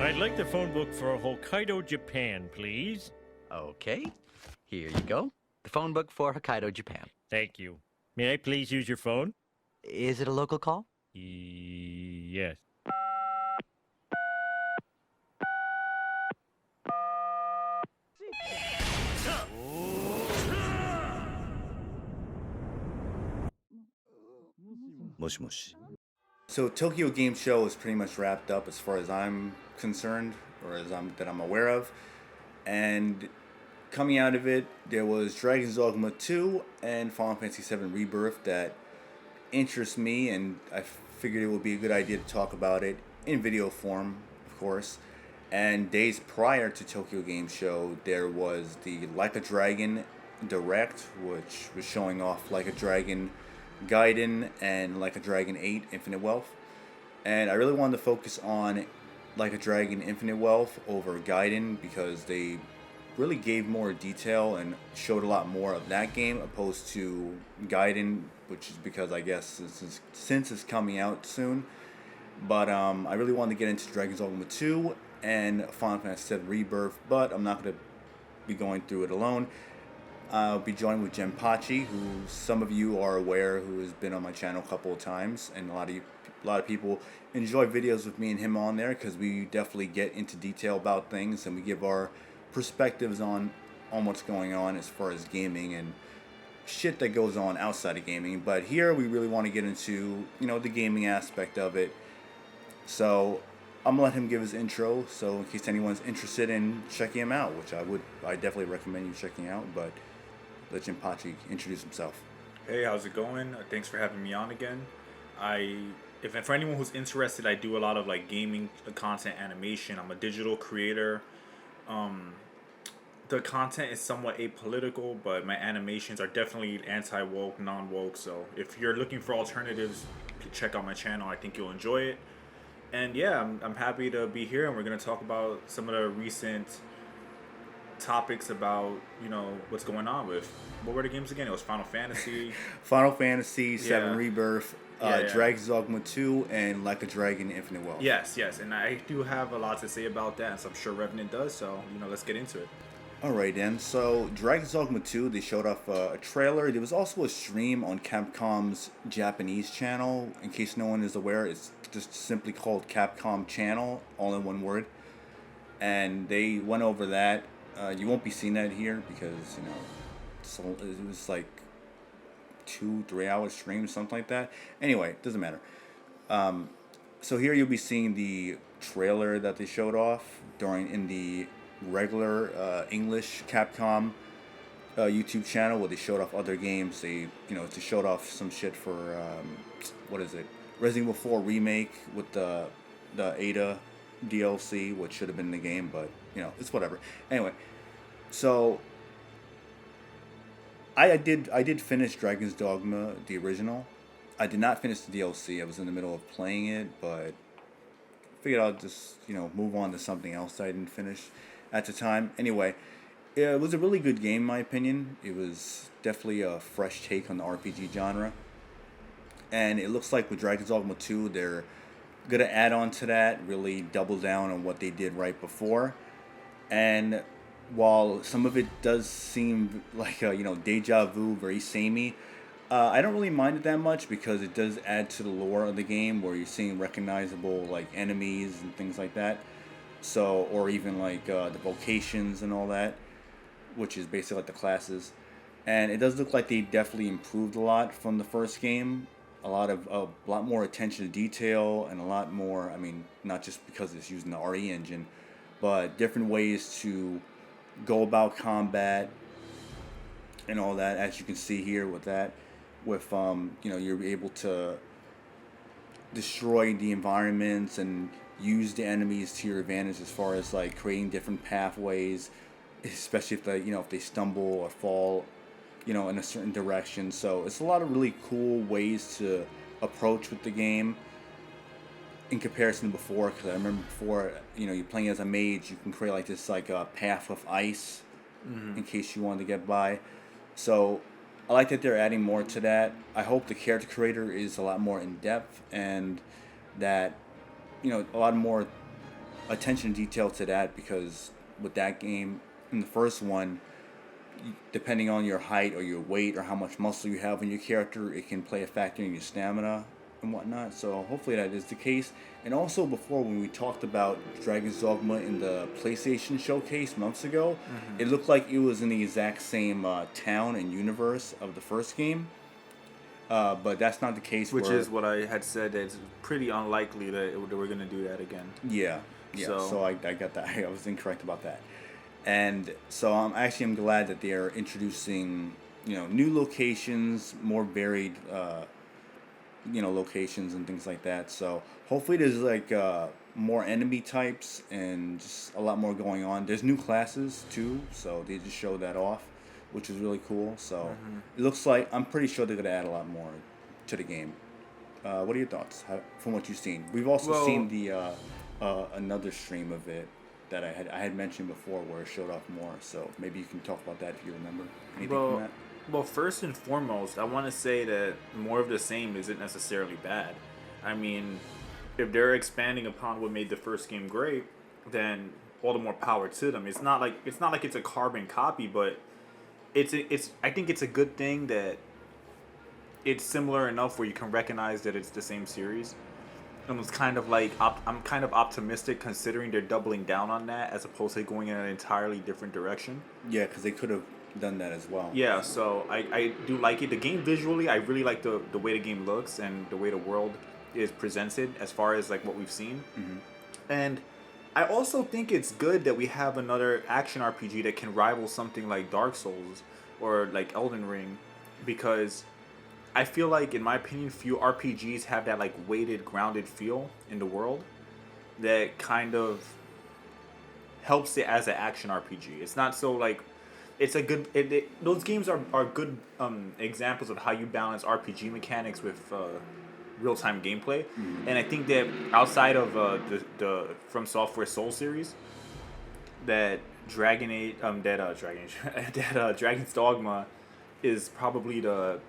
I'd like the phone book for Hokkaido, Japan, please. Okay, here you go. The phone book for Hokkaido, Japan. Thank you. May I please use your phone? Is it a local call? Yes. So Tokyo Game Show is pretty much wrapped up as far as I'm concerned, or that I'm aware of. And coming out of it, there was Dragon's Dogma 2 and Final Fantasy VII Rebirth that interest me, and I figured it would be a good idea to talk about it in video form, of course. And days prior to Tokyo Game Show, there was the Like a Dragon Direct, which was showing off Like a Dragon Gaiden and Like a Dragon 8 Infinite Wealth. And I really wanted to focus on Like a Dragon Infinite Wealth over Gaiden because they really gave more detail and showed a lot more of that game opposed to Gaiden, which is because I guess since it's coming out soon. But I really wanted to get into Dragon's Dogma 2 and Final Fantasy VII Rebirth, but I'm not going to be going through it alone. I'll be joined with Genpachi, who some of you are aware, who has been on my channel a couple of times, and a lot of people enjoy videos with me and him on there because we definitely get into detail about things and we give our perspectives on what's going on as far as gaming and shit that goes on outside of gaming. But here we really want to get into the gaming aspect of it. So I'm gonna let him give his intro. So in case anyone's interested in checking him out, which I definitely recommend you checking out. But let Jinpachi introduce himself. Hey, how's it going? Thanks for having me on again. If for anyone who's interested, I do a lot of like gaming content, animation. I'm a digital creator. The content is somewhat apolitical, but my animations are definitely anti-woke, non-woke. So if you're looking for alternatives, check out my channel. I think you'll enjoy it. And yeah, I'm happy to be here, and we're gonna talk about some of the recent topics about what's going on with what were the games again? It was Final Fantasy VII Rebirth, Dragon's Dogma 2, and Like a Dragon Infinite Wealth. Yes, and I do have a lot to say about that, and so I'm sure Revenant does. So let's get into it. Alright then, so Dragon's Dogma 2, they showed off a trailer. There was also a stream on Capcom's Japanese channel. In case no one is aware, it's just simply called Capcom Channel, all in one word. And they went over that. You won't be seeing that here because, it was like 2-3 hour stream, something like that. Anyway, doesn't matter. So here you'll be seeing the trailer that they showed off in the regular English Capcom YouTube channel where they showed off other games. They showed off some shit for Resident Evil 4 remake with the Ada DLC, which should have been in the game, but it's whatever. Anyway, so I did finish Dragon's Dogma, the original. I did not finish the DLC. I was in the middle of playing it, but figured I'll just move on to something else that I didn't finish at the time. Anyway, it was a really good game in my opinion. It was definitely a fresh take on the RPG genre. And it looks like with Dragon's Dogma 2, they're going to add on to that, really double down on what they did right before. And while some of it does seem like deja vu, very samey, I don't really mind it that much because it does add to the lore of the game where you're seeing recognizable like enemies and things like that. So, or even like the vocations and all that, which is basically like the classes. And it does look like they definitely improved a lot from the first game. A lot more attention to detail and a lot more, not just because it's using the RE engine, but different ways to go about combat and all that, as you can see here with that. With, you're able to destroy the environments and use the enemies to your advantage as far as like creating different pathways, especially if they stumble or fall in a certain direction. So it's a lot of really cool ways to approach with the game in comparison to before, because I remember before, you're playing as a mage, you can create like this like a path of ice in case you wanted to get by. So I like that they're adding more to that. I hope the character creator is a lot more in depth and that a lot more attention to detail to that, because with that game, in the first one, depending on your height or your weight or how much muscle you have in your character, it can play a factor in your stamina and whatnot. So hopefully that is the case. And also before, when we talked about Dragon's Dogma in the PlayStation showcase months ago, it looked like it was in the exact same town and universe of the first game. But that's not the case. Which is what I had said. That it's pretty unlikely that we're going to do that again. Yeah. So I got that. I was incorrect about that. And so I'm glad that they're introducing, new locations, more varied, locations and things like that. So hopefully there's like more enemy types and just a lot more going on. There's new classes too, so they just showed that off, which is really cool. So it looks like, I'm pretty sure they're gonna add a lot more to the game. What are your thoughts from what you've seen? We've also seen the another stream of it that I had mentioned before, where it showed off more. So maybe you can talk about that if you remember anything from that. Well, first and foremost, I want to say that more of the same isn't necessarily bad. I mean, if they're expanding upon what made the first game great, then all the more power to them. It's not like it's a carbon copy, but I think it's a good thing that it's similar enough where you can recognize that it's the same series. And it's kind of like, I'm kind of optimistic considering they're doubling down on that as opposed to going in an entirely different direction. Yeah, because they could have done that as well. Yeah, so I do like it. The game visually, I really like the way the game looks and the way the world is presented as far as like what we've seen. And I also think it's good that we have another action RPG that can rival something like Dark Souls or like Elden Ring, because I feel like, in my opinion, few RPGs have that like weighted, grounded feel in the world that kind of helps it as an action RPG. It's not so like, it's a good. Those games are good examples of how you balance RPG mechanics with real time gameplay. And I think that outside of the From Software Soul series, that Dragon's Dogma is probably the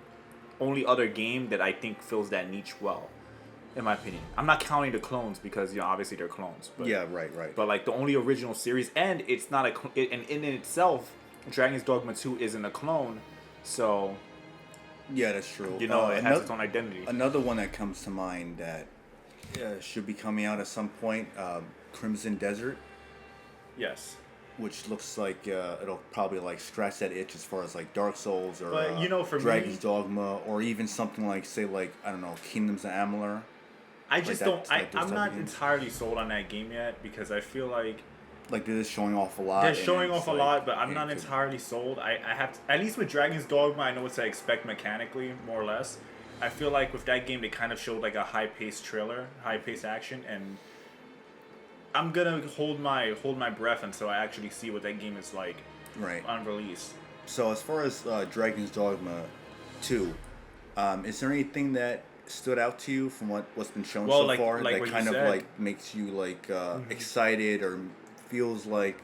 only other game that I think fills that niche well, in my opinion. I'm not counting the clones because obviously they're clones. But, yeah, right. But like the only original series, and it's not and in itself, Dragon's Dogma 2 isn't a clone, so yeah, that's true. it has its own identity. Another one that comes to mind that should be coming out at some point, Crimson Desert. Yes. Which looks like it'll probably like scratch that itch as far as like Dark Souls or for Dragon's Dogma, or even something like, say, like, I don't know, Kingdoms of Amalur. I just don't. I'm not entirely sold on that game yet, because I feel like they're just showing off a lot. They're showing off a lot, but I'm not entirely sold. I have to, at least with Dragon's Dogma, I know what to expect mechanically, more or less. I feel like with that game, they kind of showed like a high-paced trailer, high-paced action, and I'm gonna hold my breath until I actually see what that game is like on release. So as far as Dragon's Dogma 2, is there anything that stood out to you from what's been shown so far that kind of like makes you like excited or feels like,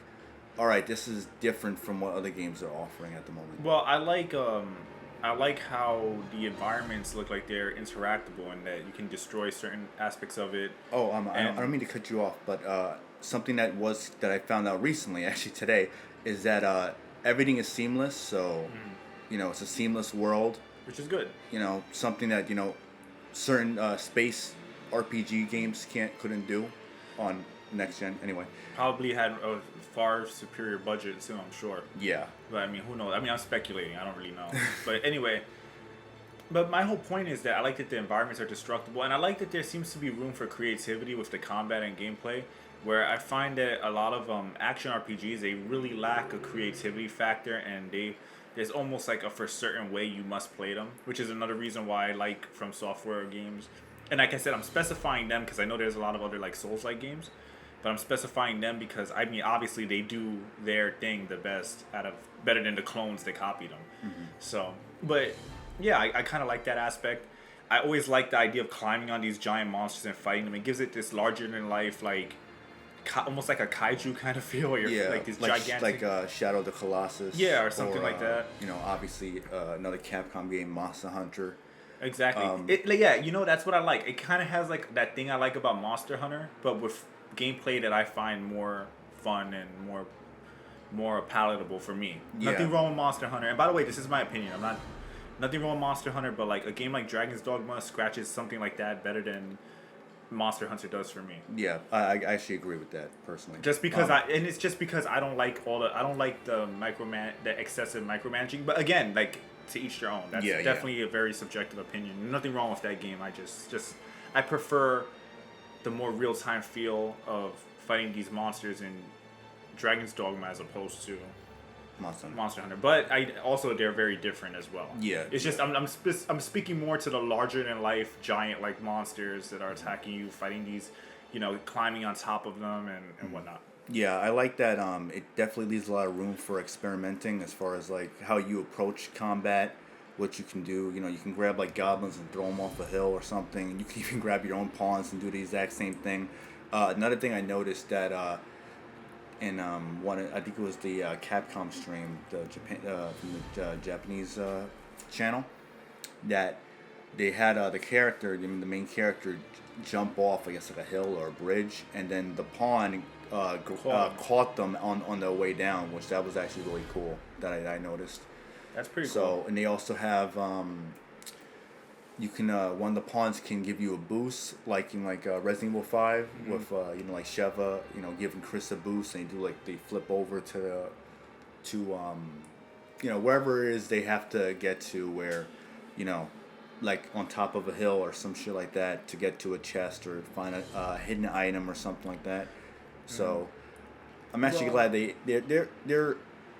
all right, this is different from what other games are offering at the moment? Well, I like how the environments look like they're interactable and that you can destroy certain aspects of it. Oh, I don't mean to cut you off, but something that I found out recently, actually today, is that everything is seamless. So, it's a seamless world, which is good. Something that certain space RPG games couldn't do on next gen. Anyway, probably had a far superior budget too, I'm sure. Yeah. But I mean, who knows? I mean, I'm speculating. I don't really know. But anyway, but my whole point is that I like that the environments are destructible, and I like that there seems to be room for creativity with the combat and gameplay, where I find that a lot of action RPGs, they really lack a creativity factor, and there's almost like a for certain way you must play them, which is another reason why I like From Software games. And like I said, I'm specifying them because I know there's a lot of other like Souls-like games, but I'm specifying them because, I mean, obviously they do their thing the best, better than the clones that copy them. So, but yeah, I kind of like that aspect. I always like the idea of climbing on these giant monsters and fighting them. It gives it this larger than life, like almost like a kaiju kind of feel. Where you're like this gigantic, like Shadow of the Colossus. Yeah, or something like that. Obviously another Capcom game, Monster Hunter. Exactly. That's what I like. It kind of has like that thing I like about Monster Hunter, but with gameplay that I find more fun and more palatable for me. Yeah. Nothing wrong with Monster Hunter. And by the way, this is my opinion. I'm not nothing wrong with Monster Hunter, but like a game like Dragon's Dogma scratches something like that better than Monster Hunter does for me. Yeah, I actually agree with that personally. Just because it's just because I don't like the excessive micromanaging. But again, like to each their own. That's definitely a very subjective opinion. Nothing wrong with that game. I prefer the more real time feel of fighting these monsters in Dragon's Dogma as opposed to Monster Hunter. But they're very different as well. Yeah. It's just I'm speaking more to the larger than life giant like monsters that are attacking you, fighting these, climbing on top of them and whatnot. Yeah, I like that. It definitely leaves a lot of room for experimenting as far as like how you approach combat, what you can do. You can grab like goblins and throw them off a hill or something. You can even grab your own pawns and do the exact same thing. Another thing I noticed that in I think it was the Capcom stream, the from the Japanese channel, that they had the main character jump off, I guess, like a hill or a bridge, and then the pawn caught them on their way down, which that was actually really cool that I noticed. That's pretty cool. So, and they also have you can one of the pawns can give you a boost, like in Resident Evil 5 with like Sheva, giving Chris a boost, and they flip over to wherever it is they have to get to, where like on top of a hill or some shit like that to get to a chest or find a hidden item or something like that. So I'm actually glad they're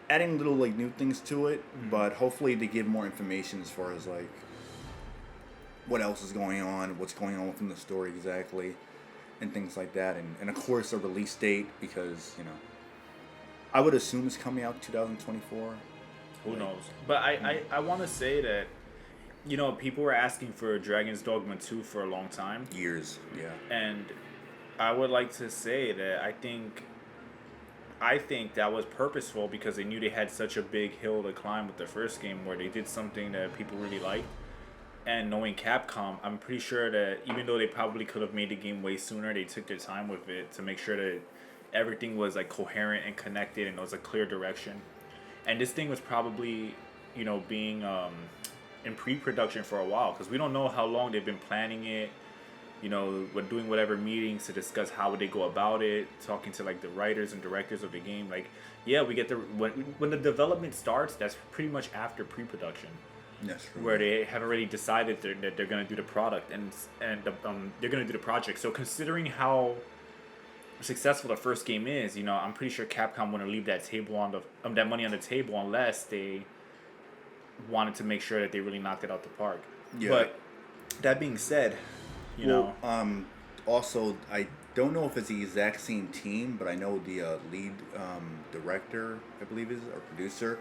adding little like new things to it, but hopefully they give more information as far as like what else is going on, what's going on within the story exactly, and things like that, and of course a release date, because I would assume it's coming out 2024. Who knows? But I want to say that people were asking for Dragon's Dogma 2 for a long time. Years, yeah. And I would like to say that I think that was purposeful, because they knew they had such a big hill to climb with the first game, where they did something that people really liked. And knowing Capcom, I'm pretty sure that even though they probably could have made the game way sooner, they took their time with it to make sure that everything was like coherent and connected and there was a clear direction. And this thing was probably, being in pre-production for a while, because we don't know how long they've been planning it. We're doing whatever meetings to discuss how would they go about it, talking to like the writers and directors of the game. Like, yeah, we get when the development starts, that's pretty much after pre-production. That's true. Where they have already decided that they're going to do the product and they're going to do the project. So considering how successful the first game is, I'm pretty sure Capcom wouldn't leave that that money on the table unless they wanted to make sure that they really knocked it out the park. Yeah. But that being said, also, I don't know if it's the exact same team, but I know the lead director, I believe is, or producer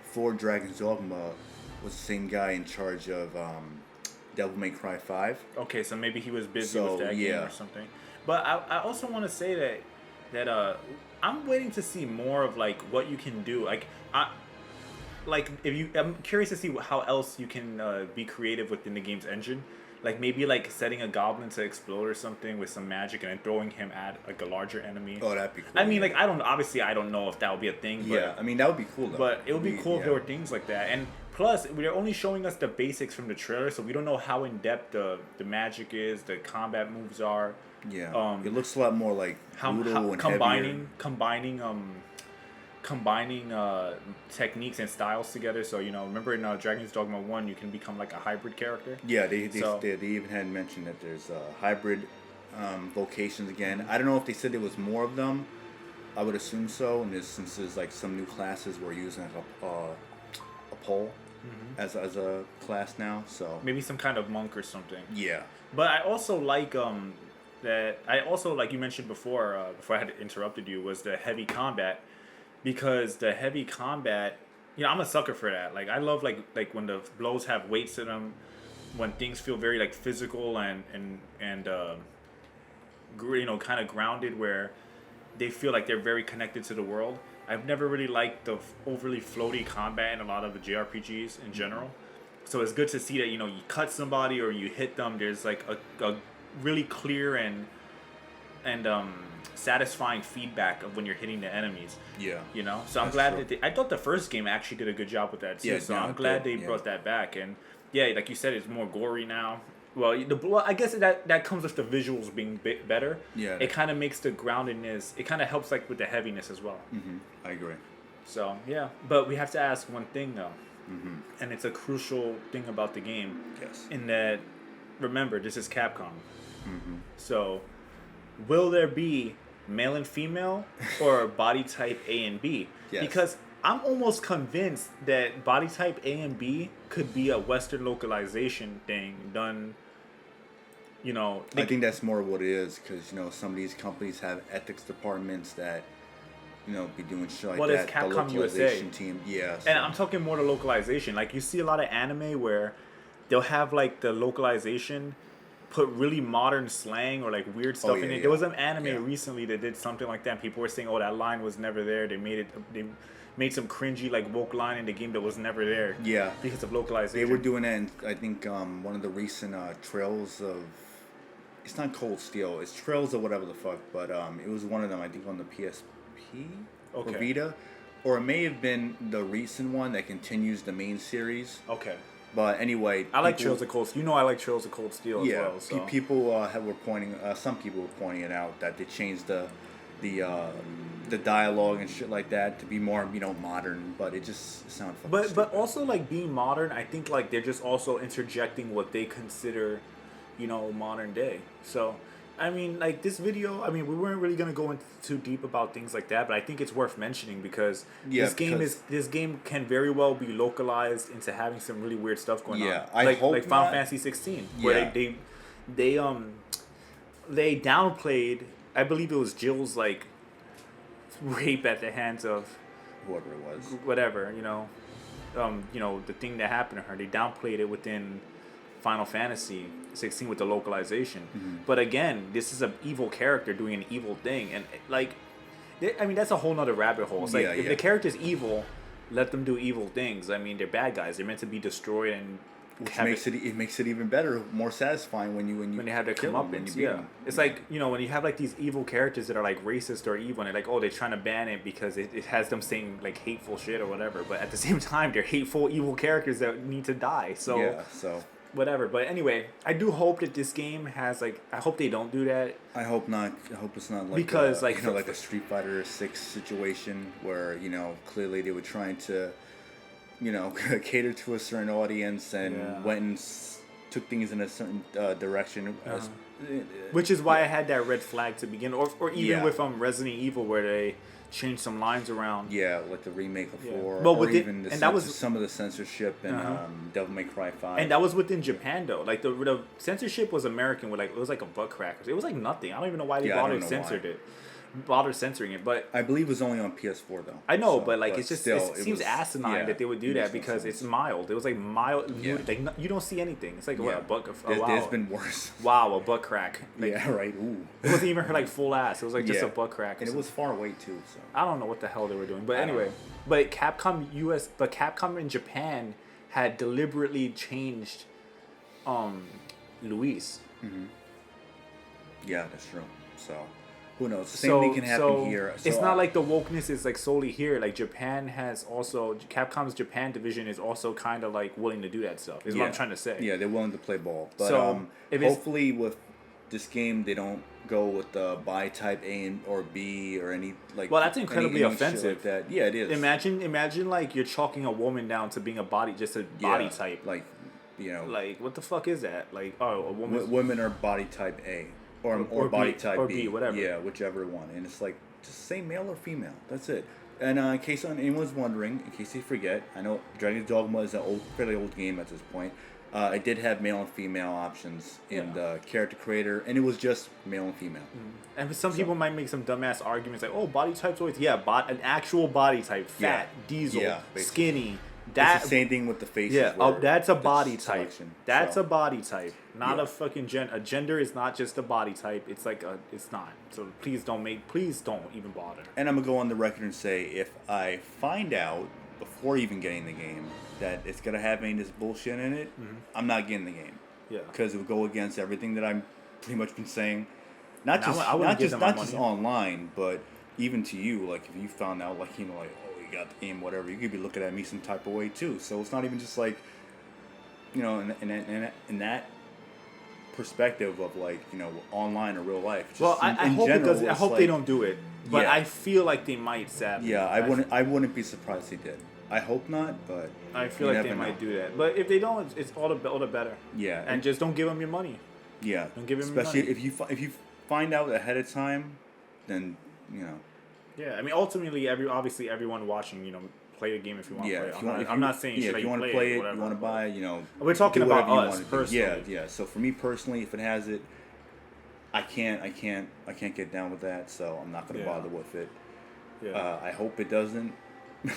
for Dragon's Dogma was the same guy in charge of Devil May Cry 5. Okay, so maybe he was busy with that game or something. But I also want to say that I'm waiting to see more of like what you can do. I'm curious to see how else you can be creative within the game's engine. Like maybe like setting a goblin to explode or something with some magic and then throwing him at like a larger enemy. Oh, that'd be cool. I mean, like I don't know if that would be a thing. But, yeah, I mean that would be cool though. But it would be cool if there were things like that. And plus, they're only showing us the basics from the trailer, so we don't know how in depth the magic is, the combat moves are. Yeah, it looks a lot more like brutal and heavier. Combining techniques and styles together. So remember in Dragon's Dogma 1, you can become like a hybrid character. Yeah, they even had mentioned that there's hybrid vocations again. I don't know if they said there was more of them. I would assume so. And since there's like some new classes we're using like a pole as a class now, so maybe some kind of monk or something. Yeah. But I also like like you mentioned before I had interrupted you, was the heavy combat. Because the heavy combat, I'm a sucker for that. Like I love like when the blows have weights in them, when things feel very like physical and kind of grounded, where they feel like they're very connected to the world. I've never really liked the overly floaty combat in a lot of the JRPGs in general. So it's good to see that you cut somebody or you hit them. There's like a really clear and and satisfying feedback of when you're hitting the enemies. Yeah. You know, so I'm That's glad true. that I thought the first game actually did a good job with that too. Yeah, so no, I'm it glad did, they yeah. brought that back. And yeah, like you said, it's more gory now. Well, I guess that comes with the visuals being better. Yeah. It kind of makes the groundedness. It kind of helps like with the heaviness as well. I agree. So yeah, but we have to ask one thing though, and it's a crucial thing about the game. Yes. In that, remember, this is Capcom. So, will there be male and female or body type A and B? Yes. Because I'm almost convinced that body type A and B could be a Western localization thing done. You know, I think that's more what it is, because some of these companies have ethics departments that be doing shit like Well, that. there's Capcom the USA. localization team, yeah. And I'm talking more to localization. Like, you see a lot of anime where they'll have, like, the localization put really modern slang or, like, weird stuff in it. There was an anime recently that did something like that, and people were saying, oh, that line was never there. They made some cringy, like, woke line in the game that was never there. Yeah. Because of localization. They were doing that in, I think, one of the recent Trails of... It's not Cold Steel. It's Trails of whatever the fuck, but it was one of them, I think, on the PSP or Vita. Or it may have been the recent one that continues the main series. Okay. But anyway... I like Trails of Cold Steel. You know I like Trails of Cold Steel as well. So. People were pointing... some people were pointing it out, that they changed the dialogue and shit like that to be more, modern, but it just sounded fucking stupid. But also, like, being modern, I think, like, they're just also interjecting what they consider, modern day. So, I mean, like, this video, we weren't really going to go into too deep about things like that, but I think it's worth mentioning because this game can very well be localized into having some really weird stuff going on. Yeah, like Final not. Fantasy 16, where they downplayed, I believe it was Jill's, like, rape at the hands of whoever it was, whatever, the thing that happened to her. They downplayed it within Final Fantasy 16 with the localization. But again, this is an evil character doing an evil thing, and that's a whole nother rabbit hole. It's like, if the character's evil, let them do evil things. They're bad guys. They're meant to be destroyed, and it makes it even better, more satisfying when you have their comeuppance. Yeah, it's like when you have like these evil characters that are like racist or evil, and they're like, oh, they're trying to ban it because it has them saying like hateful shit or whatever. But at the same time, they're hateful, evil characters that need to die. So whatever. But anyway, I do hope that this game has like. I hope they don't do that. I hope not. I hope it's not like because like a Street Fighter 6 situation where clearly they were trying to. Cater to a certain audience and went and took things in a certain direction. Which is why I had that red flag to begin, or even with Resident Evil where they changed some lines around. Yeah, like the remake of 4, but or even that was some of the censorship in Devil May Cry 5. And that was within Japan though. Like the censorship was American with it was like a butt crackers. It was like nothing. I don't even know why they bothered censoring it, but I believe it was only on PS4 though. I know, but like it's just it seems asinine that they would do that because it's mild. It was like mild, like you don't see anything. It's like what, a butt. There's been worse. Wow, a butt crack. Like, yeah, right. Ooh. It wasn't even her like full ass. It was like just a butt crack, and it was far away too. So I don't know what the hell they were doing, but anyway, but Capcom in Japan had deliberately changed, Luis. Yeah, that's true. So. Who knows? Same thing can happen here. So it's not like the wokeness is like solely here. Like Japan has also Capcom's Japan division is also kind of like willing to do that stuff. Is what I'm trying to say. Yeah, they're willing to play ball. But hopefully with this game they don't go with the bi type A or B or any like. Well, that's incredibly offensive. Like that. Yeah, it is. Imagine like you're chalking a woman down to being a body type. Like, like what the fuck is that? Like a woman. Women are body type A. Or body type or B, whatever. Yeah, whichever one. And it's like, just say male or female. That's it. And in case anyone's wondering, in case they forget, I know Dragon's Dogma is a fairly old game at this point. I did have male and female options in the character creator, and it was just male and female. And some people might make some dumbass arguments like, oh, body type's always... Yeah, an actual body type. Fat, diesel, skinny... It's the same thing with the faces. Yeah, that's a body type. That's a body type, not a fucking gender. A gender is not just a body type. It's like it's not. So please don't even bother. And I'm gonna go on the record and say, if I find out before even getting the game that it's gonna have any of this bullshit in it, I'm not getting the game. Yeah. Because it would go against everything that I'm pretty much been saying. Not And just I wouldn't not give just them my not just money. online, but even to you. Like if you found out, like like oh, you got the game, whatever, you could be looking at me some type of way too. So it's not even just like, in that perspective of like online or real life. Just Well, I in hope it general, doesn't. I it's hope like, they don't do it. But Yeah. I feel like they might. Sadly. Yeah, I wouldn't be surprised they did. I hope not, but I feel you like they never might know. do that. But if they don't, it's all the better. Yeah, And just don't give them your money. yeah. Don't give him your Especially money. if you find out ahead of time, then Yeah, I mean, ultimately, obviously everyone watching, play the game if you want to play it. I'm not saying should if you want to play it, whatever, you want to buy it, We're talking do about whatever you us wanna do. personally. Yeah. So for me personally, if it has it, I can't get down with that. So I'm not gonna Yeah. bother with it. Yeah. I hope it doesn't.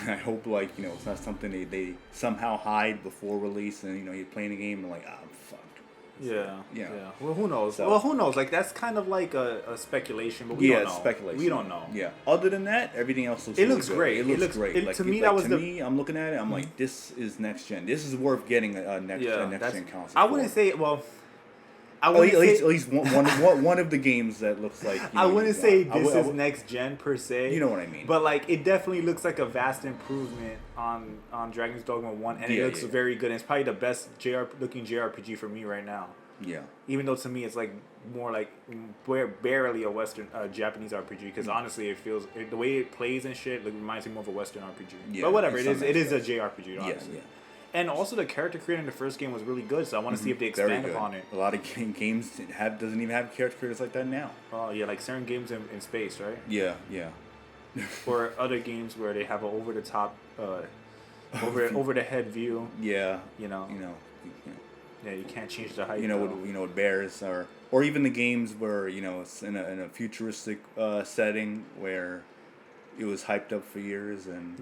I hope it's not something they somehow hide before release, and you're playing the game and like fuck. Yeah. Yeah. Well, who knows? So- Who knows? Like that's kind of like a speculation, but we don't It's know. speculation. We don't know. Yeah. Other than that, everything else looks. It really looks good. great. It It looks looks- great. it- to me, that was to the- me, I'm looking at it. I'm like, this is next gen. This is worth getting a next gen console. I wouldn't say well. I At wouldn't least, say. at least one of the games that looks like. I wouldn't you say want. this I is would- next gen per se. You know what I mean. But like, it definitely looks like a vast improvement on Dragon's Dogma 1, and it looks very good. And it's probably the best looking JRPG for me right now. Yeah. Even though to me it's like more like barely a Western Japanese RPG, because honestly it feels the way it plays and shit reminds me more of a Western RPG. Yeah, but whatever, in it some is a aspects. JRPG. Yeah. Honestly. Yeah. And also the character creator in the first game was really good, so I want to see if they Very expand good. upon it. A lot of games doesn't even have character creators like that now. Oh yeah, like certain games in space, right? Yeah. Yeah. Or other games where they have an over the top, over the head view. Yeah. You know. Yeah, you can't change the height. With bears or even the games where it's in a futuristic setting where it was hyped up for years and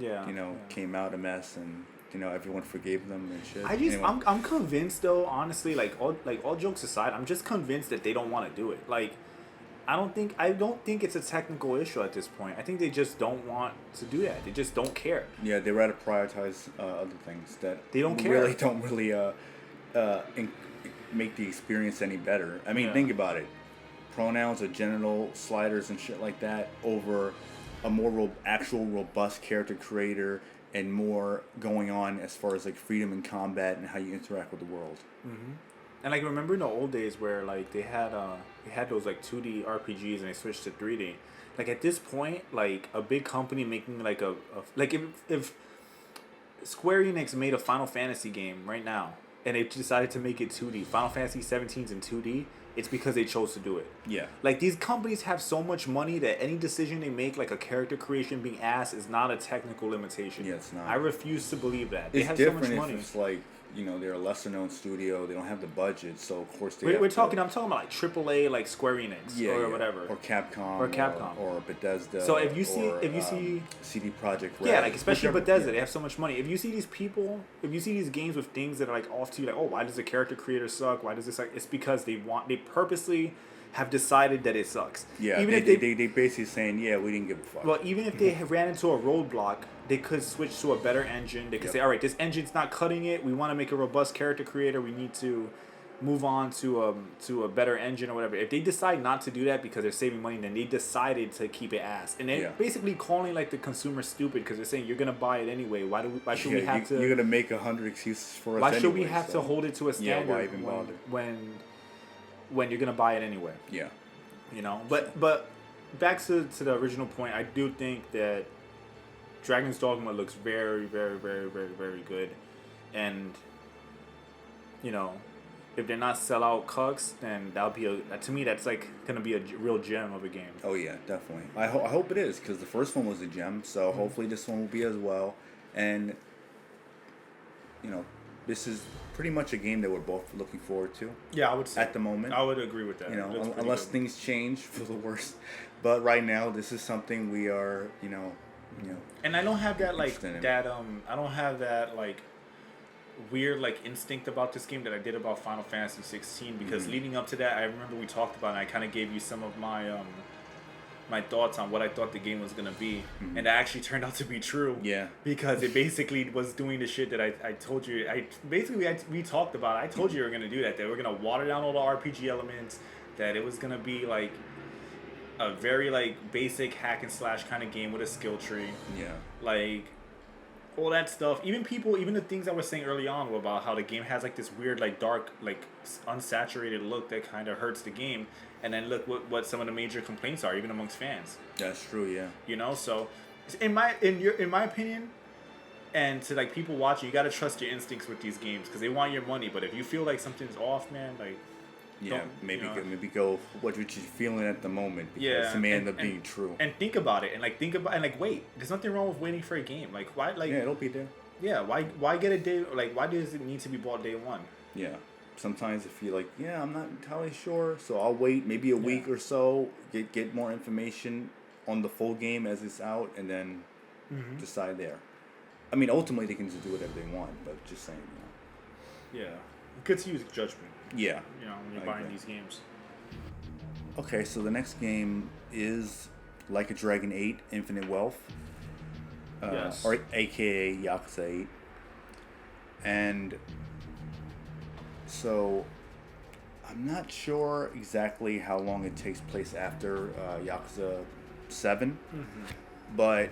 came out a mess and everyone forgave them and shit. Anyway. I'm convinced though, honestly, like all jokes aside, I'm just convinced that they don't want to do it. Like I don't think it's a technical issue at this point. I think they just don't want to do that. They just don't care. Yeah, they rather prioritize other things that They don't care. Really don't really make the experience any better. I mean, think about it. Pronouns or genital sliders and shit like that over a more actual robust character creator and more going on as far as like freedom in combat and how you interact with the world. Mm-hmm. And like remember in the old days where like they had those like 2D RPGs and they switched to 3D. Like at this point, like a big company making like like if Square Enix made a Final Fantasy game right now and they decided to make it 2D, Final Fantasy 17's in 2D, it's because they chose to do it. Yeah. Like these companies have so much money that any decision they make, like a character creation being ass, is not a technical limitation. Yeah, it's not. I refuse to believe that. They It's have different so much money. if it's like they're a lesser known studio. They don't have the budget, so of course they. I'm talking about like AAA, like Square Enix or whatever, or Capcom, or Bethesda. So if you see CD Projekt Red, yeah, like especially whichever, Bethesda, they have so much money. If you see these people, if you see these games with things that are like off to you, like why does the character creator suck? Why does this suck? It's because they purposely have decided that it sucks. Yeah, even they if basically saying we didn't give a fuck. Well, even if they ran into a roadblock, they could switch to a better engine. They could say, all right, this engine's not cutting it. We want to make a robust character creator. We need to move on to a better engine or whatever. If they decide not to do that because they're saving money, then they decided to keep it ass. And they're basically calling like the consumer stupid because they're saying you're gonna buy it anyway. Why should we have to? You're gonna make 100 excuses for us. Why should we anyway, have to hold it to a standard why even bother? when you're gonna buy it anyway? Yeah. But back to the original point, I do think that Dragon's Dogma looks very, very, very, very, very good, and if they're not sellout cucks, then that'll be to me that's like gonna be a real gem of a game. Oh yeah, definitely. I hope it is because the first one was a gem, so hopefully this one will be as well. And this is pretty much a game that we're both looking forward to. Yeah, I would say at the moment. I would agree with that. Unless things change for the worse. But right now, this is something we are, And I don't have that like interested in. that I don't have that like weird like instinct about this game that I did about Final Fantasy 16 because leading up to that, I remember we talked about it and I kind of gave you some of my my thoughts on what I thought the game was gonna be, and that actually turned out to be true. Yeah. Because it basically was doing the shit that I told you. We talked about. I told you were gonna do that. That we're gonna water down all the RPG elements. That it was gonna be like a very like basic hack and slash kind of game with a skill tree. Yeah. Like all that stuff. Even the things I was saying early on about how the game has like this weird like dark like unsaturated look that kind of hurts the game. And then look what some of the major complaints are even amongst fans. That's true. Yeah. You know, so in my opinion, and to like people watching, you gotta trust your instincts with these games because they want your money. But if you feel like something's off, man, like Yeah, don't, maybe you know, maybe go what you're feeling at the moment. Because yeah, it may end up being true. And think about it, and like wait. There's nothing wrong with waiting for a game. Like why? Like Yeah, it'll be there. yeah. Why get a day? Like why does it need to be bought day one? Yeah. Sometimes if you're like, yeah, I'm not entirely sure, so I'll wait maybe a week or so, get more information on the full game as it's out, and then decide there. I mean, ultimately they can just do whatever they want, but just saying, you know. Yeah, good to use judgment. Yeah. You know, when you're I buying agree. these games. Okay, so the next game is Like a Dragon 8: Infinite Wealth, Yes. or AKA Yakuza 8, and so I'm not sure exactly how long it takes place after Yakuza 7, but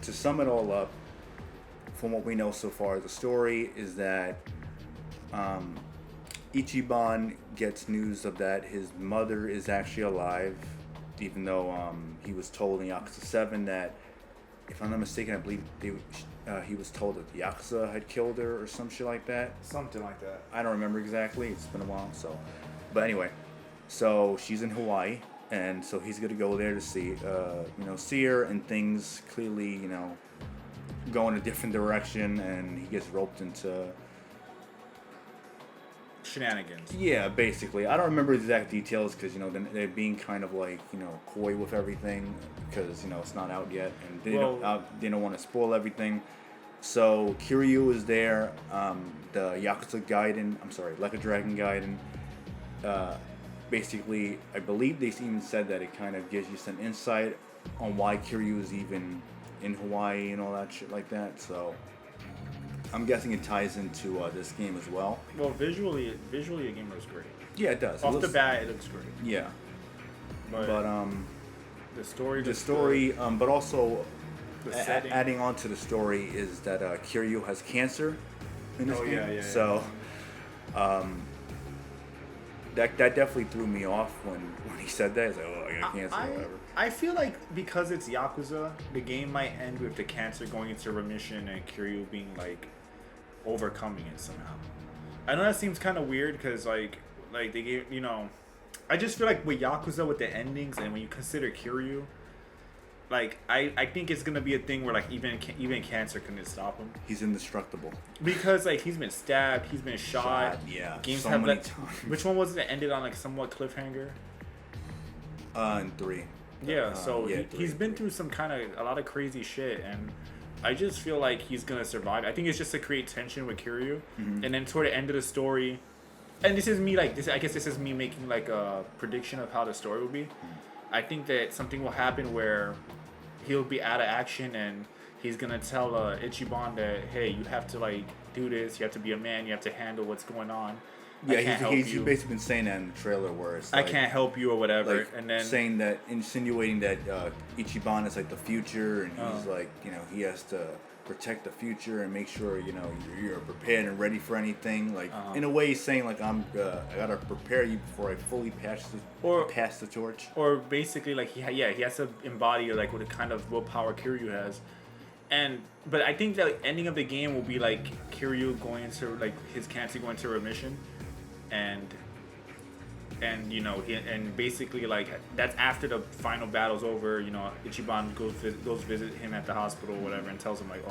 to sum it all up, from what we know so far, the story is that Ichiban gets news of that his mother is actually alive, even though he was told in Yakuza 7 that, if I'm not mistaken, I believe he was told that the Yakuza had killed her or some shit like that. Something like that. I don't remember exactly. It's been a while, so. But anyway, so she's in Hawaii, and so he's gonna go there to see her, and things clearly, go in a different direction, and he gets roped into. Shenanigans. Yeah, basically. I don't remember exact details because they're being kind of like coy with everything because it's not out yet, and they don't want to spoil everything. So Kiryu is there. The Yakuza Gaiden, Like a Dragon Gaiden. Basically, I believe they even said that it kind of gives you some insight on why Kiryu is even in Hawaii and all that shit like that. So I'm guessing it ties into this game as well. Well, visually, the game looks great. Yeah, it does. Off the bat, it looks great. Yeah, but the story. But also the setting. adding on to the story is that Kiryu has cancer in this game. Yeah. So, that definitely threw me off when he said that. He's like, oh, I got cancer or whatever. I feel like because it's Yakuza, the game might end with the cancer going into remission and Kiryu being like overcoming it somehow. I know that seems kind of weird because like they gave I just feel like with Yakuza with the endings and when you consider Kiryu, like I think it's gonna be a thing where like even cancer couldn't stop him. He's indestructible Because like he's been stabbed, he's been shot. Yeah, Games so have many times. Which one was it that ended on like somewhat cliffhanger? In 3. Yeah, so he's been 3. through a lot of crazy shit, and I just feel like he's gonna survive. I think it's just to create tension with Kiryu, and then toward the end of the story, and this is me I guess this is me making like a prediction of how the story will be. I think that something will happen where he'll be out of action, and he's gonna tell Ichiban that, hey, you have to like do this. You have to be a man. You have to handle what's going on. Yeah, he's basically been saying that in the trailer where it's like, I can't help you or whatever, like, and then saying that, insinuating that Ichiban is like the future, and he's like, he has to protect the future and make sure you're prepared and ready for anything. Like in a way, he's saying like I gotta prepare you before I fully pass the torch. Or basically like he has to embody like what kind of willpower Kiryu has. But I think the ending of the game will be like Kiryu going into like his cancer going into remission, and basically like that's after the final battle's over. Ichiban goes visit him at the hospital or whatever and tells him like,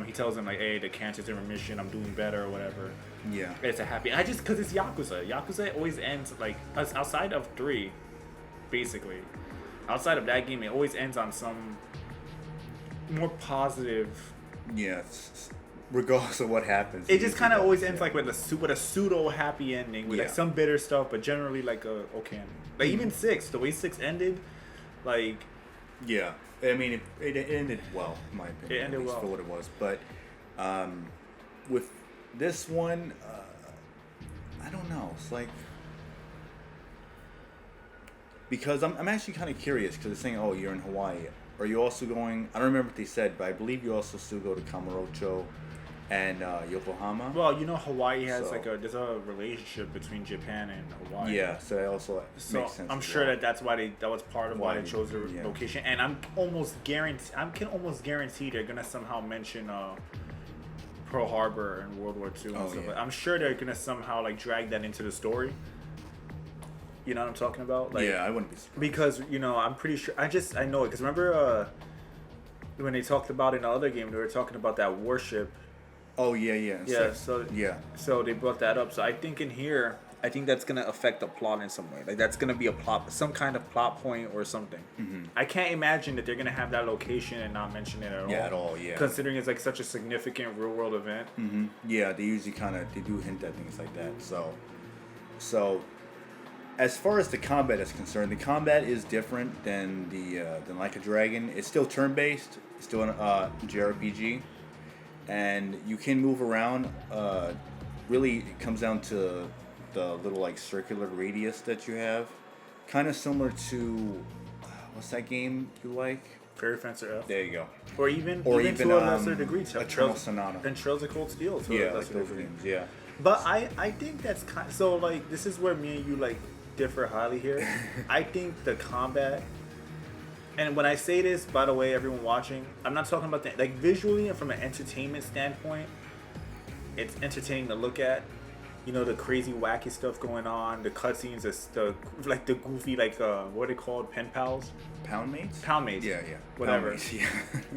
he tells him like, hey, the cancer's in remission, I'm doing better or whatever. Yeah, it's a happy. I just because it's Yakuza always ends like outside of 3, basically. Outside of that game, it always ends on some more positive. Yeah, regardless of what happens. It just kind of always ends like with a pseudo happy ending with like some bitter stuff, but generally like a okay ending. Like even 6, the way 6 ended, like. Yeah, I mean it ended well, in my opinion. It ended well for what it was, but with this one, I don't know. It's like Because I'm actually kind of curious because they're saying, oh, you're in Hawaii. Are you also going? I don't remember what they said, but I believe you also still go to Kamurocho and Yokohama. Well, you know, Hawaii has So- there's a relationship between Japan and Hawaii. Yeah, so that also So makes sense. I'm as sure well. that that was part of why Why they chose the yeah. location, and I can almost guarantee they're gonna somehow mention Pearl Harbor and World War II and Oh, stuff. yeah. I'm sure they're gonna somehow like drag that into the story. You know what I'm talking about? Like, yeah, I wouldn't be surprised. because I'm pretty sure I know it because remember when they talked about in the other game they were talking about that warship. Oh yeah. Yeah, so yeah. So they brought that up. So I think in here, I think that's gonna affect the plot in some way. Like that's gonna be a plot, some kind of plot point or something. Mm-hmm. I can't imagine that they're gonna have that location and not mention it at all. Yeah, at all, yeah. Considering it's like such a significant real world event. Mm-hmm. Yeah, they usually they do hint at things like that. So as far as the combat is concerned, the combat is different than than Like a Dragon. It's still turn based. It's still an JRPG, and you can move around. Really, it comes down to the little like circular radius that you have, kind of similar to what's that game you like? Fairy Fencer F. There you go. Or even to a lesser degree, Eternal Sonata. and Trails of Cold Steel. To a Yeah, like lesser those degree. games. Yeah. But I think that's kind so like this is where me and you like differ highly here. I think the combat, and when I say this, by the way, everyone watching, I'm not talking about that like visually and from an entertainment standpoint. It's entertaining to look at. You know, the crazy wacky stuff going on, the cutscenes, the goofy what are they called, pen pals? Pound mates? Pound mates. Yeah. Whatever. Pound mates, yeah.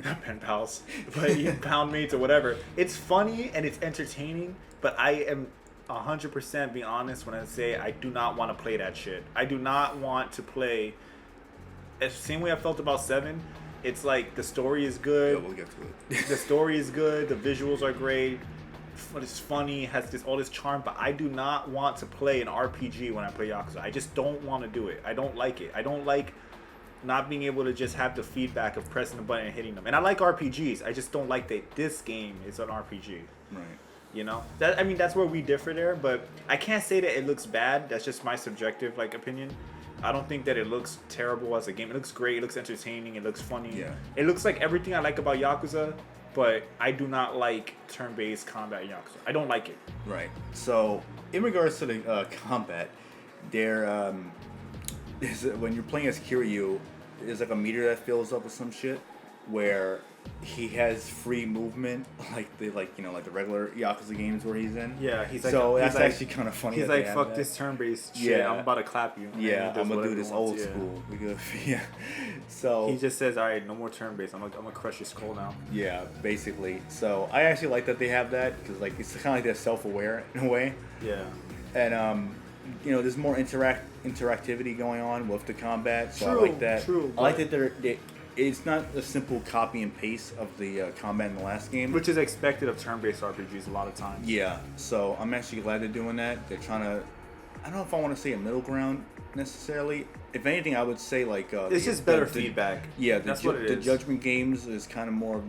Not pen pals, but yeah, pound mates or whatever. It's funny and it's entertaining, but I am 100% being honest when I say I do not want to play that shit. I do not want to play. It's the same way I felt about 7. It's like the story is good. Yeah, we'll get to it. The story is good. The visuals are great. It's funny. Has all this charm, but I do not want to play an RPG when I play Yakuza. I just don't want to do it. I don't like it. I don't like not being able to just have the feedback of pressing the button and hitting them. And I like RPGs. I just don't like that this game is an RPG. Right. You know, that's where we differ there. But I can't say that it looks bad. That's just my subjective opinion. I don't think that it looks terrible as a game. It looks great. It looks entertaining. It looks funny. Yeah. It looks like everything I like about Yakuza. But I do not like turn-based combat in Yakuza. I don't like it. Right. So, in regards to the combat, there when you're playing as Kiryu, there's like a meter that fills up with some shit where he has free movement, like the regular Yakuza games where he's in. Yeah, he's like. So he's that's like, actually kind of funny. He's that they like, have fuck that. this turn-based shit. Yeah. I'm about to clap you. And Yeah, he does I'm gonna whatever do this he wants, old yeah. school. We go, yeah. So He just says, "All right, no more turn-based. I'm gonna crush your skull now." yeah, basically. So I actually like that they have that because like it's kind of like they're self-aware in a way. Yeah. And there's more interactivity going on with the combat, so True, I like that. true, I like but- that it's not a simple copy and paste of the combat in the last game. Which is expected of turn-based RPGs a lot of times. Yeah, so I'm actually glad they're doing that. They're trying to, I don't know if I want to say a middle ground necessarily. If anything, I would say like It's just better feedback. Yeah, That's what it the is. Judgment games is kind of more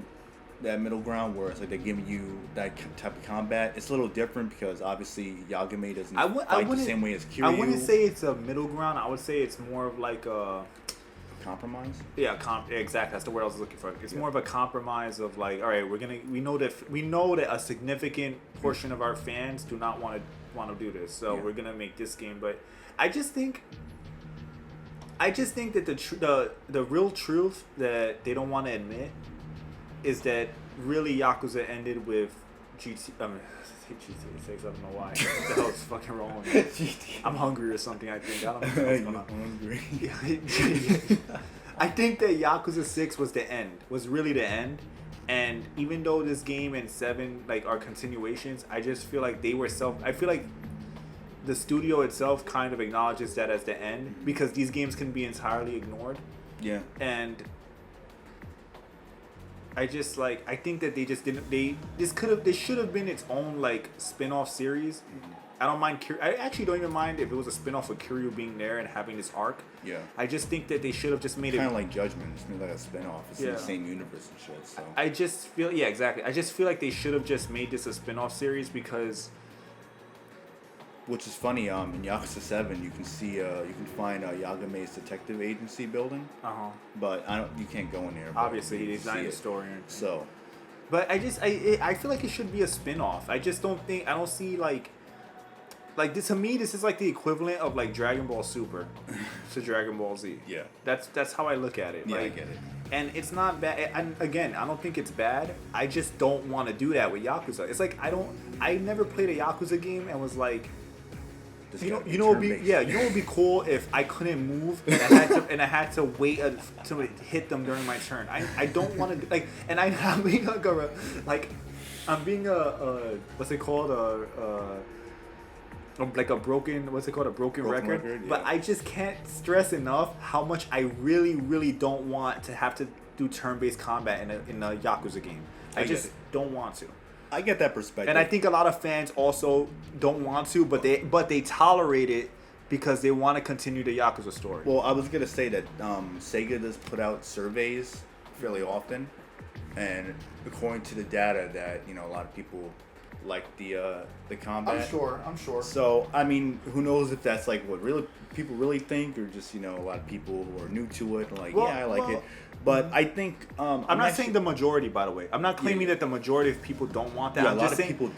that middle ground where it's like they're giving you that type of combat. It's a little different because obviously Yagami doesn't fight the same way as Kiryu. I wouldn't say it's a middle ground. I would say it's more of like a compromise. Yeah, exactly. That's the word I was looking for. It's more of a compromise of like, all right, we know that a significant portion of our fans do not want to do this, so we're gonna make this game. But I just think that the real truth that they don't want to admit is that really Yakuza ended with GTA 6. I don't know why. What the hell is fucking wrong with me? I'm hungry or something, I think. I don't know what's going on. I think that Yakuza 6 was really the end. And even though this game and 7 are continuations, I just feel like I feel like the studio itself kind of acknowledges that as the end because these games can be entirely ignored. Yeah. And I just I think that they just didn't. They should have been its own spin-off series. I don't mind. I actually don't even mind if it was a spin-off of Kiryu being there and having this arc. Yeah. I just think that they should have just made it kind of like Judgment. It's made like a spin-off. It's in the same universe and shit. So I just feel exactly. I just feel like they should have just made this a spin-off series because which is funny. In Yakuza 7, you can see you can find Yagame's detective agency building. But you can't go in there. Obviously, he's not a historian. So. But I feel like it should be a spin-off. I just don't see like this, to me, this is like the equivalent of like Dragon Ball Super to Dragon Ball Z. Yeah. That's how I look at it. Yeah, like, I get it. And it's not bad. And again, I don't think it's bad. I just don't want to do that with Yakuza. It's like I never played a Yakuza game and was like, it would be cool if I couldn't move and I had to wait to hit them during my turn. I don't want to like, and I'm being what's it called, like a broken record. Yeah. But I just can't stress enough how much I really, really don't want to have to do turn-based combat in a Yakuza game. I just don't want to. I get that perspective. And I think a lot of fans also don't want to, but they tolerate it because they want to continue the Yakuza story. Well, I was gonna say that Sega does put out surveys fairly often, and according to the data, that a lot of people like the combat. I'm sure. So I mean, who knows if that's like what really people really think, or just a lot of people who are new to it and like, I like it. But I think I'm not saying the majority, by the way. I'm not claiming that the majority of people don't want that. Yeah, I'm a lot just of saying, people